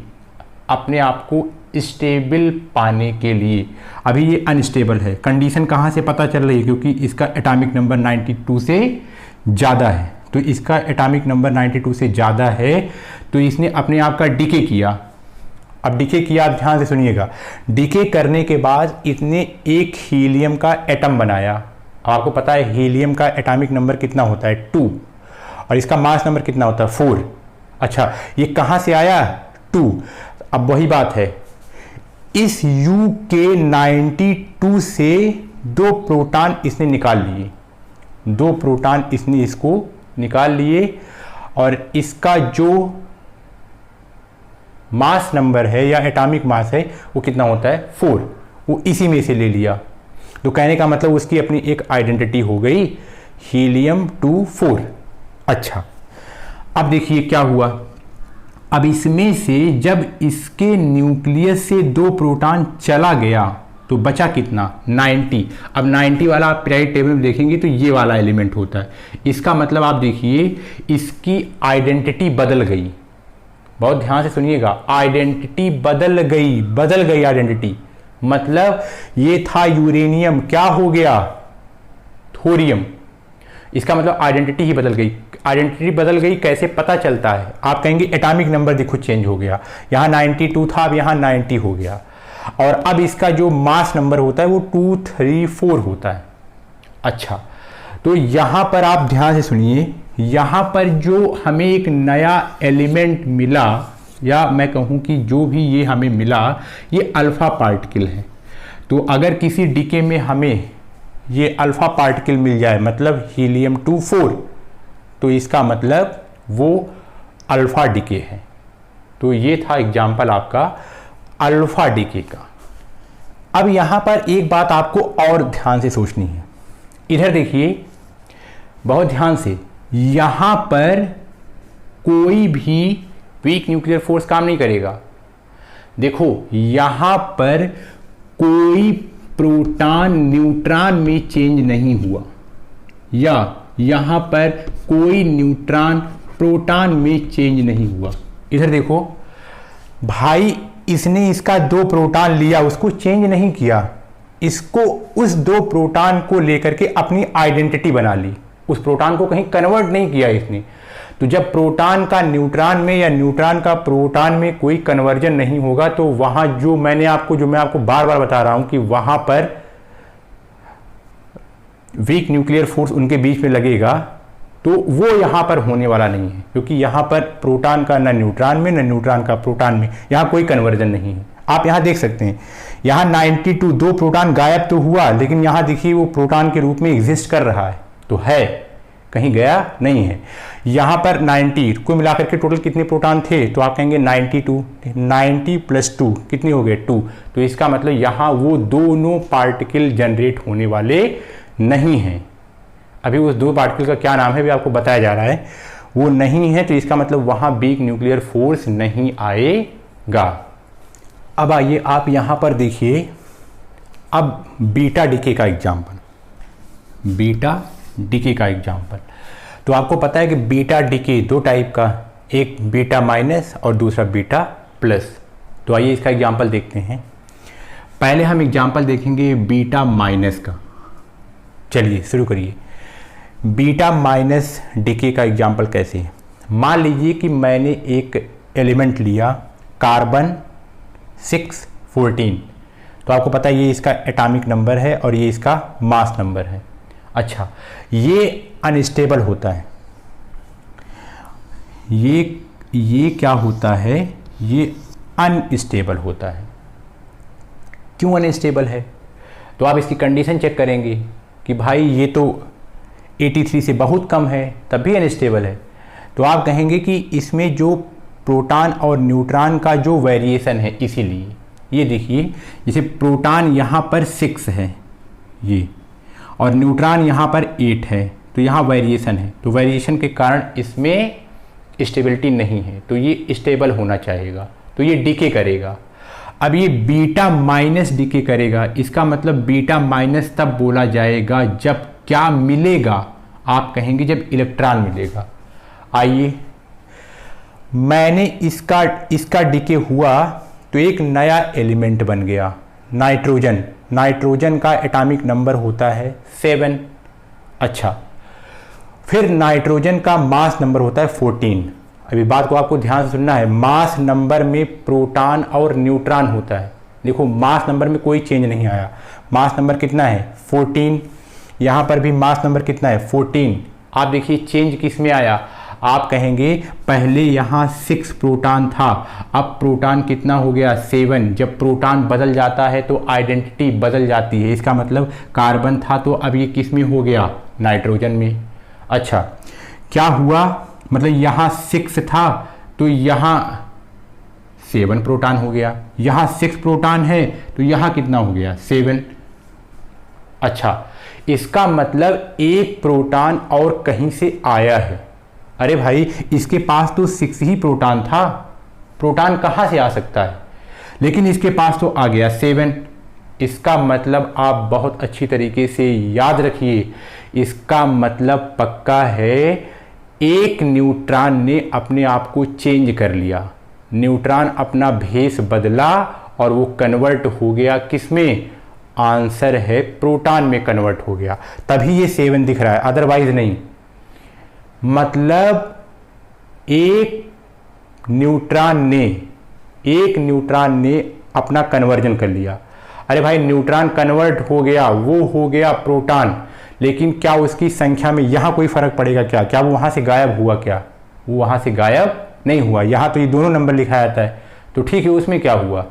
अपने आप को स्टेबल पाने के लिए। अभी ये अनस्टेबल है। कंडीशन कहाँ से पता चल रही है? क्योंकि इसका एटॉमिक नंबर 92 से ज़्यादा है। तो इसका एटॉमिक नंबर 92 से ज़्यादा है तो इसने अपने आप का डिके किया। अब डिके किया, आप ध्यान से सुनिएगा। डिके करने के बाद इसने एक हीलियम का एटम बनाया। आपको पता है हीलियम का एटॉमिक नंबर कितना होता है? 2, और इसका मास नंबर कितना होता है? 4। अच्छा, ये कहाँ से आया? 2। अब वही बात है, इस UK92 से 2 प्रोटॉन इसने निकाल लिए। 2 प्रोटॉन इसने इसको निकाल लिए और इसका जो मास नंबर है या एटॉमिक मास है वो कितना होता है? 4। वो इसी में से ले लिया। तो कहने का मतलब उसकी अपनी एक आइडेंटिटी हो गई हीलियम-2-4। अच्छा, अब देखिए क्या हुआ। अब इसमें से जब इसके न्यूक्लियस से 2 प्रोटॉन चला गया तो बचा कितना, 90। अब 90 वाला आप पीरियोडिक टेबल में देखेंगे तो ये वाला एलिमेंट होता है। इसका मतलब आप देखिए इसकी आइडेंटिटी बदल गई। बहुत ध्यान से सुनिएगा, आइडेंटिटी बदल गई आइडेंटिटी। मतलब ये था यूरेनियम, क्या हो गया, थोरियम। इसका मतलब आइडेंटिटी ही बदल गई। आइडेंटिटी बदल गई कैसे पता चलता है, आप कहेंगे एटॉमिक नंबर देखो चेंज हो गया, यहाँ 92 था अब यहाँ 90 हो गया। और अब इसका जो मास नंबर होता है वो 234 होता है। अच्छा, तो यहाँ पर आप ध्यान से सुनिए, यहाँ पर जो हमें एक नया एलिमेंट मिला, या मैं कहूँ कि जो भी ये हमें मिला, ये अल्फा पार्टिकल है। तो अगर किसी डीके में हमें ये अल्फा पार्टिकल मिल जाए, मतलब हीलियम-2-4, तो इसका मतलब वो अल्फा डीके है। तो ये था एग्जाम्पल आपका अल्फा डीके का। अब यहाँ पर एक बात आपको और ध्यान से सोचनी है। इधर देखिए बहुत ध्यान से, यहाँ पर कोई भी वीक न्यूक्लियर फोर्स काम नहीं करेगा। देखो यहाँ पर कोई प्रोटॉन न्यूट्रॉन में चेंज नहीं हुआ, या यहाँ पर कोई न्यूट्रॉन प्रोटॉन में चेंज नहीं हुआ। इधर देखो भाई, इसने इसका 2 प्रोटॉन लिया, उसको चेंज नहीं किया, इसको उस 2 प्रोटॉन को लेकर के अपनी आइडेंटिटी बना ली, उस प्रोटॉन को कहीं कन्वर्ट नहीं किया इसने। तो जब प्रोटॉन का न्यूट्रॉन में या न्यूट्रॉन का प्रोटॉन में कोई कन्वर्जन नहीं होगा, तो वहां जो मैं आपको बार बार बता रहा हूं कि वहां पर वीक न्यूक्लियर फोर्स उनके बीच में लगेगा, तो वो यहां पर होने वाला नहीं है, क्योंकि यहां पर प्रोटॉन का ना न्यूट्रॉन में ना न्यूट्रॉन का प्रोटॉन में यहां कोई कन्वर्जन नहीं है। आप यहां देख सकते हैं, यहां 92 2 प्रोटॉन गायब तो हुआ, लेकिन यहां देखिए वो प्रोटॉन के रूप में एग्जिस्ट कर रहा है, तो है, कहीं गया नहीं है। यहां पर 90 को मिलाकर के टोटल कितने प्रोटॉन थे, तो आप कहेंगे 92, 90 + 2 कितने हो गए, 2। तो इसका मतलब यहां वो दोनों पार्टिकल जनरेट होने वाले नहीं हैं। अभी उस 2 पार्टिकल का क्या नाम है भी आपको बताया जा रहा है, वो नहीं है। तो इसका मतलब वहां वीक न्यूक्लियर फोर्स नहीं आएगा। अब आइए आप यहां पर देखिए, अब बीटा डीके का एग्जाम्पल, बीटा डीके का एग्जाम्पल। तो आपको पता है कि बीटा डीके 2 टाइप का, एक बीटा माइनस और दूसरा बीटा प्लस। तो आइए इसका एग्जाम्पल देखते हैं। पहले हम एग्जाम्पल देखेंगे बीटा माइनस का। चलिए शुरू करिए। बीटा माइनस डीके का एग्जाम्पल कैसे है। मान लीजिए कि मैंने एक एलिमेंट लिया कार्बन 614, तो आपको पता है ये इसका एटॉमिक नंबर है और ये इसका मास नंबर है। अच्छा, ये अनस्टेबल होता है, ये क्या होता है, ये अनस्टेबल होता है। क्यों अनस्टेबल है, तो आप इसकी कंडीशन चेक करेंगे कि भाई ये तो 83 से बहुत कम है, तब भी अनस्टेबल है। तो आप कहेंगे कि इसमें जो प्रोटॉन और न्यूट्रॉन का जो वेरिएशन है, इसीलिए ये देखिए, जैसे प्रोटॉन यहाँ पर 6 है ये, और न्यूट्रॉन यहाँ पर 8 है, तो यहाँ वेरिएशन है। तो वेरिएशन के कारण इसमें स्टेबिलिटी नहीं है, तो ये स्टेबल होना चाहिएगा, तो ये डीके करेगा। अब ये बीटा माइनस डीके करेगा, इसका मतलब बीटा माइनस तब बोला जाएगा जब क्या मिलेगा, आप कहेंगे जब इलेक्ट्रॉन मिलेगा। आइए, मैंने इसका डीके हुआ तो एक नया एलिमेंट बन गया, नाइट्रोजन। नाइट्रोजन का एटॉमिक नंबर होता है 7। अच्छा, फिर नाइट्रोजन का मास नंबर होता है 14। अभी बात को आपको ध्यान से सुनना है, मास नंबर में प्रोटॉन और न्यूट्रॉन होता है। देखो मास नंबर में कोई चेंज नहीं आया, मास नंबर कितना है 14, यहाँ पर भी मास नंबर कितना है 14। आप देखिए चेंज किस में आया, आप कहेंगे पहले यहाँ 6 प्रोटॉन था, अब प्रोटॉन कितना हो गया 7। जब प्रोटॉन बदल जाता है तो आइडेंटिटी बदल जाती है, इसका मतलब कार्बन था तो अब ये किस में हो गया, नाइट्रोजन में। अच्छा, क्या हुआ, मतलब यहाँ 6 था तो यहाँ 7 प्रोटॉन हो गया। यहाँ 6 प्रोटॉन है तो यहाँ कितना हो गया 7। अच्छा, इसका मतलब एक प्रोटॉन और कहीं से आया है। अरे भाई, इसके पास तो 6 ही प्रोटॉन था, प्रोटॉन कहाँ से आ सकता है, लेकिन इसके पास तो आ गया 7। इसका मतलब आप बहुत अच्छी तरीके से याद रखिए, इसका मतलब पक्का है एक न्यूट्रॉन ने अपने आप को चेंज कर लिया, न्यूट्रॉन अपना भेष बदला और वो कन्वर्ट हो गया किसमें, आंसर है प्रोटॉन में कन्वर्ट हो गया, तभी ये 7 दिख रहा है, अदरवाइज नहीं। मतलब एक न्यूट्रॉन ने अपना कन्वर्जन कर लिया। अरे भाई, न्यूट्रॉन कन्वर्ट हो गया, वो हो गया प्रोटॉन, लेकिन क्या उसकी संख्या में यहाँ कोई फर्क पड़ेगा क्या, क्या वो वहाँ से गायब हुआ, क्या वो वहाँ से गायब नहीं हुआ। यहाँ तो ये दोनों नंबर लिखा जाता है, तो ठीक है, उसमें क्या हुआ,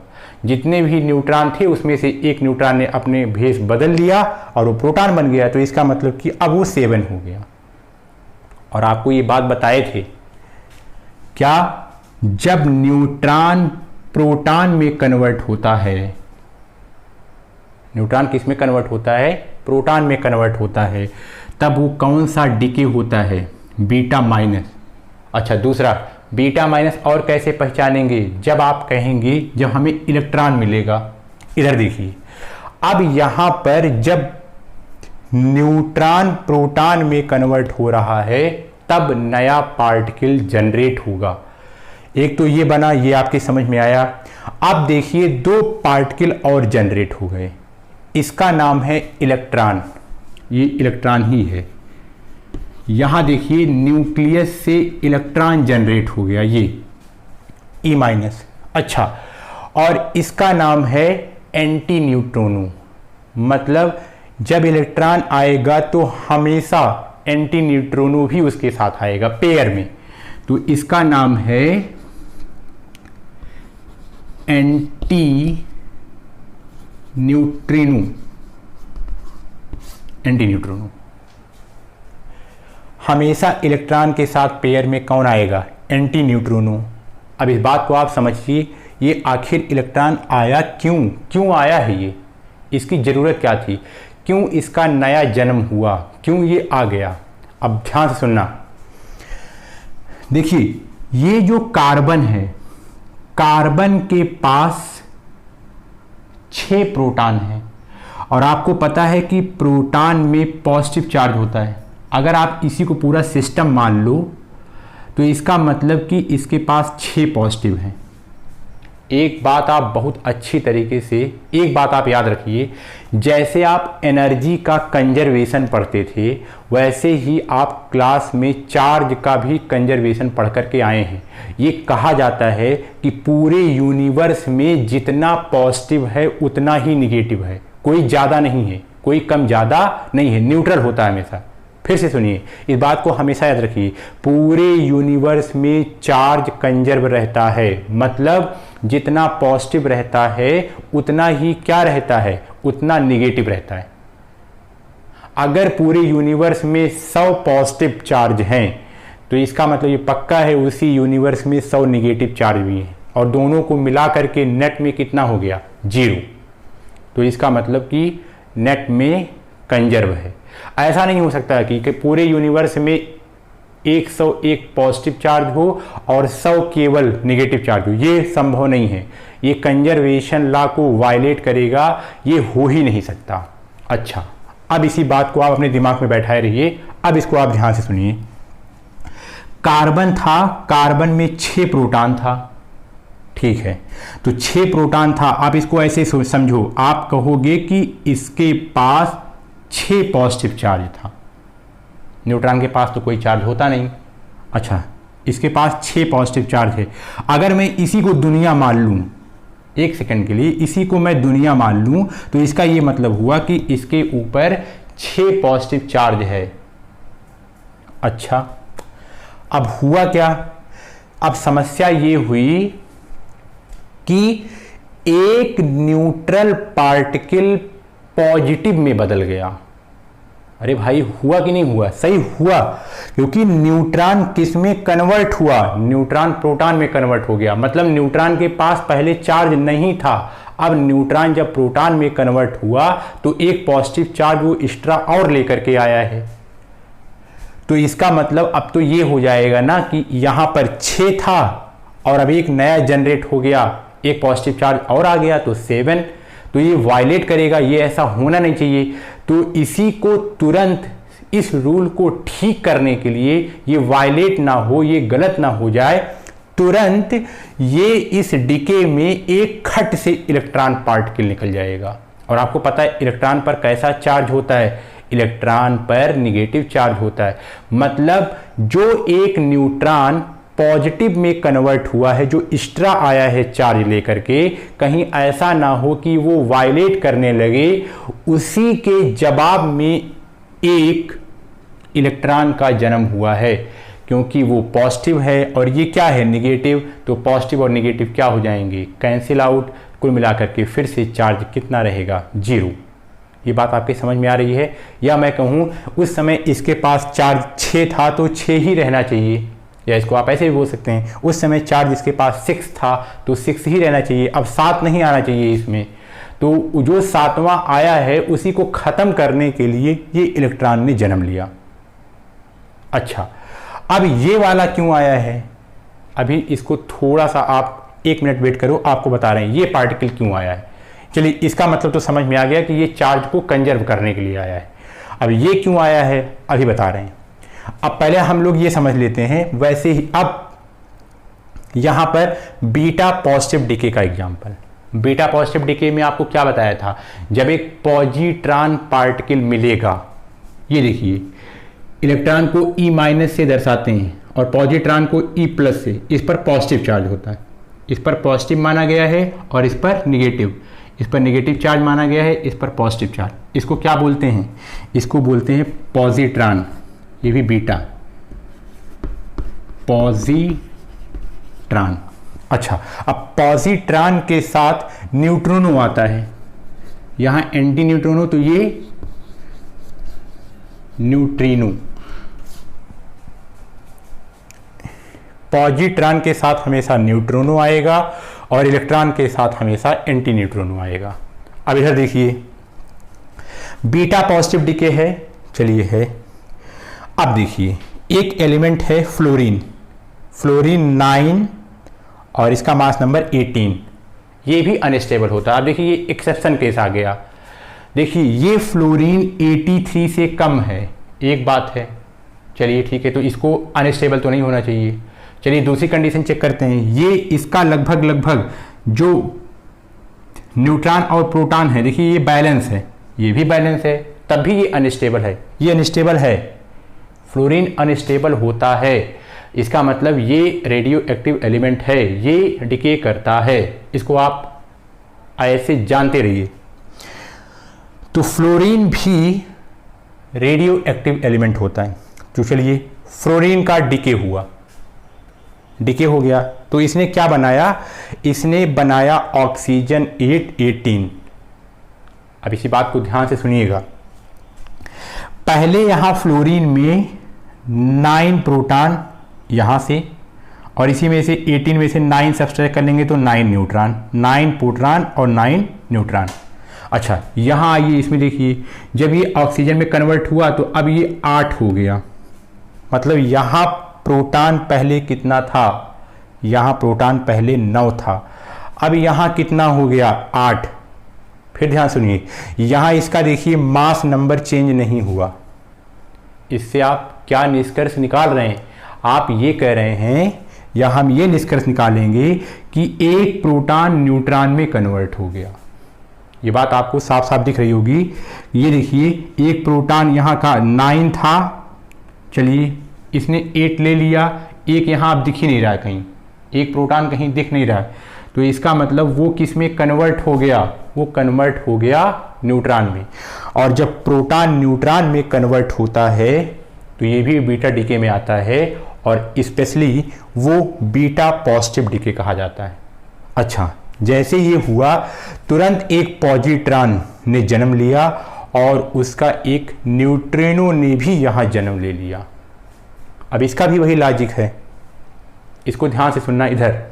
जितने भी न्यूट्रॉन थे उसमें से एक न्यूट्रॉन ने अपने भेष बदल लिया और वो प्रोटॉन बन गया, तो इसका मतलब कि अब वो 7 हो गया। और आपको ये बात बताए थे क्या, जब न्यूट्रॉन प्रोटॉन में कन्वर्ट होता है, न्यूट्रॉन किस में कन्वर्ट होता है, प्रोटॉन में कन्वर्ट होता है, तब वो कौन सा डिके होता है, बीटा माइनस। अच्छा, दूसरा बीटा माइनस और कैसे पहचानेंगे, जब आप कहेंगे जब हमें इलेक्ट्रॉन मिलेगा। इधर देखिए, अब यहां पर जब न्यूट्रॉन प्रोटॉन में कन्वर्ट हो रहा है तब नया पार्टिकल जनरेट होगा। एक तो ये बना, ये आपके समझ में आया। अब देखिए 2 पार्टिकल और जनरेट हो गए, इसका नाम है इलेक्ट्रॉन, ये इलेक्ट्रॉन ही है। यहां देखिए न्यूक्लियस से इलेक्ट्रॉन जनरेट हो गया, ये ई माइनस। अच्छा, और इसका नाम है एंटी न्यूट्रोनो, मतलब जब इलेक्ट्रॉन आएगा तो हमेशा एंटी न्यूट्रोनो भी उसके साथ आएगा पेयर में, तो इसका नाम है एंटी न्यूट्रिनो, एंटी न्यूट्रोनो। हमेशा इलेक्ट्रॉन के साथ पेयर में कौन आएगा, एंटी न्यूट्रोनो। अब इस बात को आप समझिए, ये आखिर इलेक्ट्रॉन आया क्यों आया है, ये इसकी ज़रूरत क्या थी, क्यों इसका नया जन्म हुआ, क्यों ये आ गया। अब ध्यान से सुनना, देखिए ये जो कार्बन है, कार्बन के पास 6 प्रोटॉन है, और आपको पता है कि प्रोटॉन में पॉजिटिव चार्ज होता है। अगर आप इसी को पूरा सिस्टम मान लो तो इसका मतलब कि इसके पास 6 पॉजिटिव हैं। एक बात आप बहुत अच्छी तरीके से, एक बात आप याद रखिए, जैसे आप एनर्जी का कंजर्वेशन पढ़ते थे वैसे ही आप क्लास में चार्ज का भी कंजर्वेशन पढ़ करके आए हैं। ये कहा जाता है कि पूरे यूनिवर्स में जितना पॉजिटिव है उतना ही निगेटिव है, कोई ज़्यादा नहीं है, कोई कम ज़्यादा नहीं है, न्यूट्रल होता है हमेशा। फिर से सुनिए, इस बात को हमेशा याद रखिए, पूरे यूनिवर्स में चार्ज कंजर्व रहता है, मतलब जितना पॉजिटिव रहता है उतना ही क्या रहता है, उतना निगेटिव रहता है। अगर पूरे यूनिवर्स में 100 पॉजिटिव चार्ज हैं तो इसका मतलब ये पक्का है उसी यूनिवर्स में 100 निगेटिव चार्ज भी हैं, और दोनों को मिला करके नेट में कितना हो गया, 0। तो इसका मतलब कि नेट में कंजर्व है। ऐसा नहीं हो सकता कि पूरे यूनिवर्स में 101 पॉजिटिव चार्ज हो और 100 केवल निगेटिव चार्ज हो, ये संभव नहीं है, ये कंजर्वेशन लॉ को वायलेट करेगा, ये हो ही नहीं सकता। अच्छा, अब इसी बात को आप अपने दिमाग में बैठाए रहिए। अब इसको आप ध्यान से सुनिए, कार्बन था, कार्बन में 6 प्रोटॉन था, ठीक है, तो 6 प्रोटॉन था। आप इसको ऐसे समझो, आप कहोगे कि इसके पास 6 पॉजिटिव चार्ज था, न्यूट्रॉन के पास तो कोई चार्ज होता नहीं। अच्छा, इसके पास 6 पॉजिटिव चार्ज है। अगर मैं इसी को दुनिया मान लूँ, एक सेकंड के लिए इसी को मैं दुनिया मान लूँ, तो इसका ये मतलब हुआ कि इसके ऊपर 6 पॉजिटिव चार्ज है। अच्छा, अब हुआ क्या, अब समस्या ये हुई कि एक न्यूट्रल पार्टिकल पॉजिटिव में बदल गया। अरे भाई हुआ कि नहीं हुआ? सही हुआ, क्योंकि न्यूट्रॉन किस में कन्वर्ट हुआ? न्यूट्रॉन प्रोटॉन में कन्वर्ट हो गया। मतलब न्यूट्रॉन के पास पहले चार्ज नहीं था, अब न्यूट्रॉन जब प्रोटॉन में कन्वर्ट हुआ तो एक पॉजिटिव चार्ज वो एक्स्ट्रा और लेकर के आया है। तो इसका मतलब अब तो ये हो जाएगा ना कि यहां पर 6 था और अब एक नया जनरेट हो गया, एक पॉजिटिव चार्ज और आ गया तो 7। तो ये वायलेट करेगा, ये ऐसा होना नहीं चाहिए। तो इसी को तुरंत इस रूल को ठीक करने के लिए, ये वायलेट ना हो, ये गलत ना हो जाए, तुरंत ये इस डिके में एक खट से इलेक्ट्रॉन पार्टिकल निकल जाएगा। और आपको पता है इलेक्ट्रॉन पर कैसा चार्ज होता है? इलेक्ट्रॉन पर नेगेटिव चार्ज होता है। मतलब जो एक न्यूट्रॉन पॉजिटिव में कन्वर्ट हुआ है, जो एक्स्ट्रा आया है चार्ज लेकर के, कहीं ऐसा ना हो कि वो वायलेट करने लगे, उसी के जवाब में एक इलेक्ट्रॉन का जन्म हुआ है। क्योंकि वो पॉजिटिव है और ये क्या है? नेगेटिव। तो पॉजिटिव और नेगेटिव क्या हो जाएंगे? Cancel out. कुल मिलाकर के फिर से चार्ज कितना रहेगा? 0। ये बात आपके समझ में आ रही है? या मैं कहूँ उस समय इसके पास चार्ज 6 था तो 6 ही रहना चाहिए, या इसको आप ऐसे भी बोल सकते हैं उस समय चार्ज इसके पास 6 था तो 6 ही रहना चाहिए, अब 7 नहीं आना चाहिए इसमें। तो जो 7वां आया है उसी को ख़त्म करने के लिए ये इलेक्ट्रॉन ने जन्म लिया। अच्छा, अब ये वाला क्यों आया है? अभी इसको थोड़ा सा आप 1 मिनट वेट करो, आपको बता रहे हैं ये पार्टिकल क्यों आया है। चलिए, इसका मतलब तो समझ में आ गया कि ये चार्ज को कंजर्व करने के लिए आया है। अब ये क्यों आया है अभी बता रहे हैं। अब पहले हम लोग ये समझ लेते हैं, वैसे ही अब यहां पर बीटा पॉजिटिव डिके का एग्जांपल। बीटा पॉजिटिव डिके में आपको क्या बताया था? जब एक पॉजिट्रॉन पार्टिकल मिलेगा, ये देखिए इलेक्ट्रॉन को E- से दर्शाते हैं और पॉजिट्रॉन को E+ से, इस पर पॉजिटिव चार्ज होता है, इस पर पॉजिटिव माना गया है और इस पर निगेटिव, इस पर नेगेटिव चार्ज माना गया है, इस पर पॉजिटिव चार्ज। इसको क्या बोलते हैं? इसको बोलते हैं पॉजिट्रॉन। ये भी बीटा, पॉजिट्रॉन। अच्छा, अब पॉजिट्रॉन के साथ न्यूट्रिनो आता है, यहां एंटी न्यूट्रिनो, तो ये न्यूट्रिनो। पॉजिट्रॉन के साथ हमेशा न्यूट्रिनो आएगा और इलेक्ट्रॉन के साथ हमेशा एंटी न्यूट्रिनो आएगा। अब इधर देखिए बीटा पॉजिटिव डिके है, चलिए है। अब देखिए एक एलिमेंट है फ्लोरीन, फ्लोरीन 9 और इसका मास नंबर 18, ये भी अनस्टेबल होता है। अब देखिए ये एक्सेप्शन केस आ गया। देखिए ये फ्लोरीन 83 से कम है, एक बात है, चलिए ठीक है, तो इसको अनस्टेबल तो नहीं होना चाहिए। चलिए दूसरी कंडीशन चेक करते हैं। ये इसका लगभग जो न्यूट्रॉन और प्रोटॉन है, देखिए ये बैलेंस है, ये भी बैलेंस है, तब भी ये अनस्टेबल है, ये अनस्टेबल है। फ्लोरीन अनस्टेबल होता है, इसका मतलब ये रेडियो एक्टिव एलिमेंट है, ये डिके करता है, इसको आप ऐसे जानते रहिए। तो फ्लोरीन भी रेडियो एक्टिव एलिमेंट होता है। तो चलिए फ्लोरीन का डिके हुआ, डिके हो गया, तो इसने क्या बनाया? इसने बनाया ऑक्सीजन 818। अब इसी बात को ध्यान से सुनिएगा। पहले यहां फ्लोरीन में 9 प्रोटॉन यहां से, और इसी में से 18 में से 9 सब्सट्रैक्ट कर लेंगे तो 9 न्यूट्रॉन, 9 प्रोटॉन और 9 न्यूट्रॉन। अच्छा, यहां आइए, इसमें देखिए जब ये ऑक्सीजन में कन्वर्ट हुआ तो अब ये 8 हो गया। मतलब यहां प्रोटॉन पहले कितना था? यहां प्रोटॉन पहले 9 था, अब यहां कितना हो गया? 8। फिर ध्यान सुनिए, यहां इसका देखिए मास नंबर चेंज नहीं हुआ। इससे आप क्या निष्कर्ष निकाल रहे हैं? आप ये कह रहे हैं, या हम ये निष्कर्ष निकालेंगे कि एक प्रोटॉन न्यूट्रॉन में कन्वर्ट हो गया। ये बात आपको साफ साफ दिख रही होगी। ये देखिए एक प्रोटॉन यहाँ का 9 था, चलिए इसने 8 ले लिया, एक यहाँ अब दिख ही नहीं रहा है, कहीं एक प्रोटॉन कहीं दिख नहीं रहा है, तो इसका मतलब वो किस में कन्वर्ट हो गया? वो कन्वर्ट हो गया न्यूट्रॉन में। और जब प्रोटॉन न्यूट्रॉन में कन्वर्ट होता है तो ये भी बीटा डिके में आता है, और स्पेशली वो बीटा पॉजिटिव डिके कहा जाता है। अच्छा, जैसे ये हुआ तुरंत एक पॉजिट्रॉन ने जन्म लिया और उसका एक न्यूट्रिनो ने भी यहाँ जन्म ले लिया। अब इसका भी वही लॉजिक है, इसको ध्यान से सुनना। इधर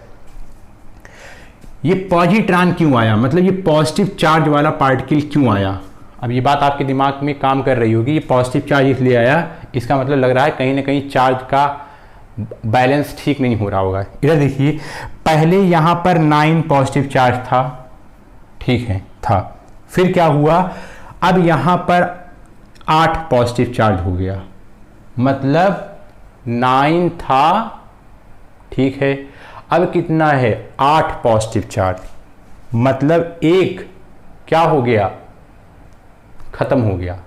ये पॉजिट्रॉन क्यों आया, मतलब ये पॉजिटिव चार्ज वाला पार्टिकल क्यों आया। अब ये बात आपके दिमाग में काम कर रही होगी, ये पॉजिटिव चार्ज इसलिए आया, इसका मतलब लग रहा है कहीं ना कहीं चार्ज का बैलेंस ठीक नहीं हो रहा होगा। इधर देखिए, पहले यहाँ पर 9 पॉजिटिव चार्ज था, ठीक है था, फिर क्या हुआ, अब यहाँ पर 8 पॉजिटिव चार्ज हो गया, मतलब 9 था, ठीक है, अब कितना है 8 पॉजिटिव चार्ज, मतलब एक क्या हो गया, खत्म हो गया।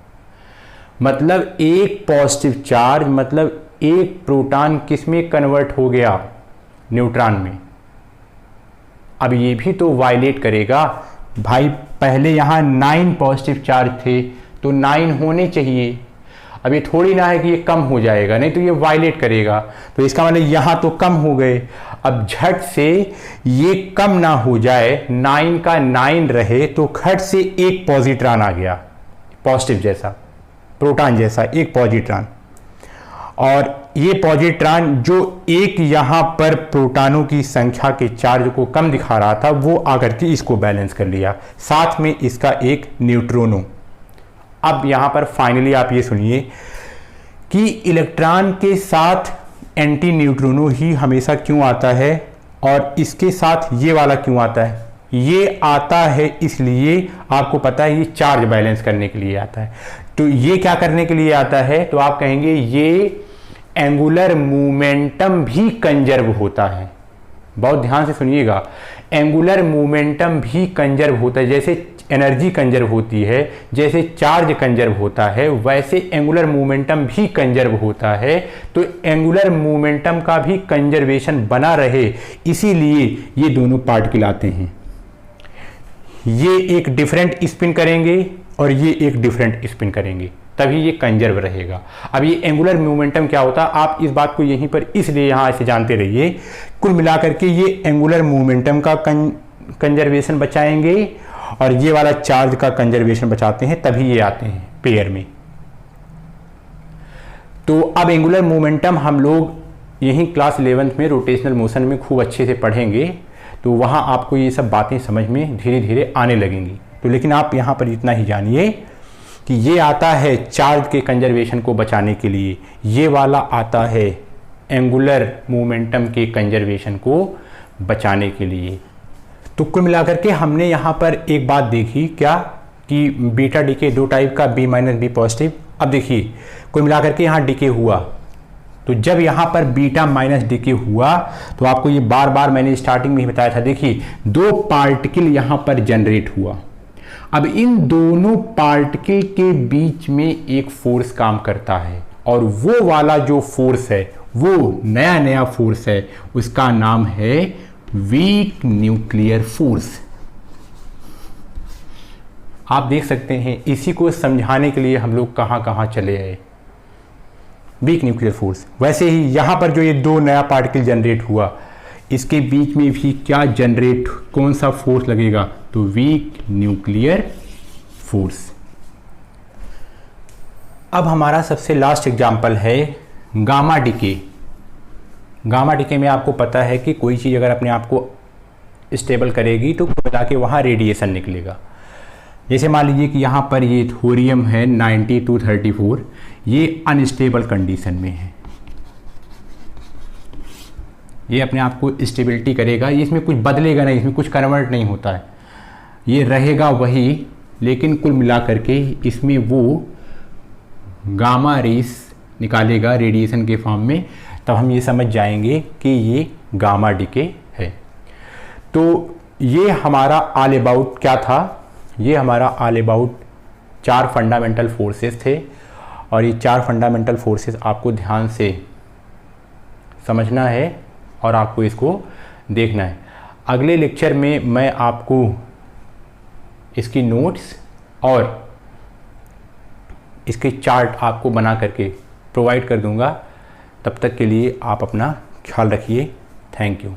मतलब एक पॉजिटिव चार्ज, मतलब एक प्रोटॉन किस में कन्वर्ट हो गया, न्यूट्रॉन में। अब ये भी तो वायलेट करेगा भाई, पहले यहाँ 9 पॉजिटिव चार्ज थे तो 9 होने चाहिए, अब ये थोड़ी ना है कि ये कम हो जाएगा, नहीं तो ये वायलेट करेगा, तो इसका मतलब यहाँ तो कम हो गए। अब झट से ये कम ना हो जाए, 9 का 9 रहे, तो खट से एक पॉजिट्रॉन आ गया, पॉजिटिव जैसा, प्रोटॉन जैसा एक पॉजिट्रॉन, और ये पॉजिट्रॉन जो एक यहाँ पर प्रोटॉनों की संख्या के चार्ज को कम दिखा रहा था, वो आकर के इसको बैलेंस कर लिया, साथ में इसका एक न्यूट्रिनो। अब यहाँ पर फाइनली आप ये सुनिए कि इलेक्ट्रॉन के साथ एंटी न्यूट्रिनो ही हमेशा क्यों आता है और इसके साथ ये वाला क्यों आता है। ये आता है इसलिए, आपको पता है, ये चार्ज बैलेंस करने के लिए आता है। तो ये क्या करने के लिए आता है, तो आप कहेंगे ये एंगुलर मोमेंटम भी कंजर्व होता है। बहुत ध्यान से सुनिएगा, एंगुलर मोमेंटम भी कंजर्व होता है, जैसे एनर्जी कंजर्व होती है, जैसे चार्ज कंजर्व होता है, वैसे एंगुलर मोमेंटम भी कंजर्व होता है। तो एंगुलर मोमेंटम का भी कंजर्वेशन बना रहे, इसीलिए ये दोनों पार्टिकल आते हैं। ये एक डिफरेंट स्पिन करेंगे और ये एक डिफरेंट स्पिन करेंगे, तभी ये कंजर्व रहेगा। अब ये एंगुलर मोमेंटम क्या होता है, आप इस बात को यहीं पर इसलिए यहाँ से जानते रहिए। कुल मिलाकर के ये एंगुलर मोमेंटम का कंजर्वेशन बचाएंगे और ये वाला चार्ज का कंजर्वेशन बचाते हैं, तभी ये आते हैं पेयर में। तो अब एंगुलर मोमेंटम हम लोग यहीं क्लास 11th में रोटेशनल मोशन में खूब अच्छे से पढ़ेंगे, तो वहाँ आपको ये सब बातें समझ में धीरे धीरे आने लगेंगी। तो लेकिन आप यहाँ पर इतना ही जानिए कि ये आता है चार्ज के कंजर्वेशन को बचाने के लिए, ये वाला आता है एंगुलर मोमेंटम के कंजर्वेशन को बचाने के लिए। तो कुल मिलाकर के हमने यहाँ पर एक बात देखी क्या, कि बीटा डीके 2 टाइप का, बी माइनस बी पॉजिटिव। अब देखिए कुल मिलाकर के यहाँ डीके हुआ, तो जब यहाँ पर बीटा माइनस डीके हुआ तो आपको ये बार बार मैंने स्टार्टिंग में ही बताया था, देखिए 2 पार्टिकल यहाँ पर जनरेट हुआ। अब इन दोनों पार्टिकल के बीच में एक फोर्स काम करता है, और वो वाला जो फोर्स है, वो नया नया फोर्स है, उसका नाम है वीक न्यूक्लियर फोर्स। आप देख सकते हैं, इसी को समझाने के लिए हम लोग कहां कहां चले आए, वीक न्यूक्लियर फोर्स। वैसे ही यहां पर जो ये 2 नया पार्टिकल जनरेट हुआ, इसके बीच में भी क्या जनरेट, कौन सा फोर्स लगेगा, तो वीक न्यूक्लियर फोर्स। अब हमारा सबसे लास्ट एग्जाम्पल है गामा डीके। गामा डीके में आपको पता है कि कोई चीज़ अगर अपने आप को स्टेबल करेगी तो मिला के वहाँ रेडिएशन निकलेगा। जैसे मान लीजिए कि यहाँ पर ये थोरियम है 9234, ये अनस्टेबल कंडीशन में है, ये अपने आप को स्टेबिलिटी करेगा, ये इसमें कुछ बदलेगा नहीं, इसमें कुछ कन्वर्ट नहीं होता है, ये रहेगा वही, लेकिन कुल मिला करके इसमें वो गामा रेस निकालेगा रेडिएशन के फॉर्म में, तब हम ये समझ जाएंगे कि ये गामा डीके है। तो ये हमारा ऑल अबाउट क्या था, ये हमारा ऑल अबाउट 4 फंडामेंटल फोर्सेस थे, और ये 4 फंडामेंटल फोर्सेस आपको ध्यान से समझना है और आपको इसको देखना है। अगले लेक्चर में मैं आपको इसकी नोट्स और इसके चार्ट आपको बना करके प्रोवाइड कर दूंगा। तब तक के लिए आप अपना ख्याल रखिए। Thank you.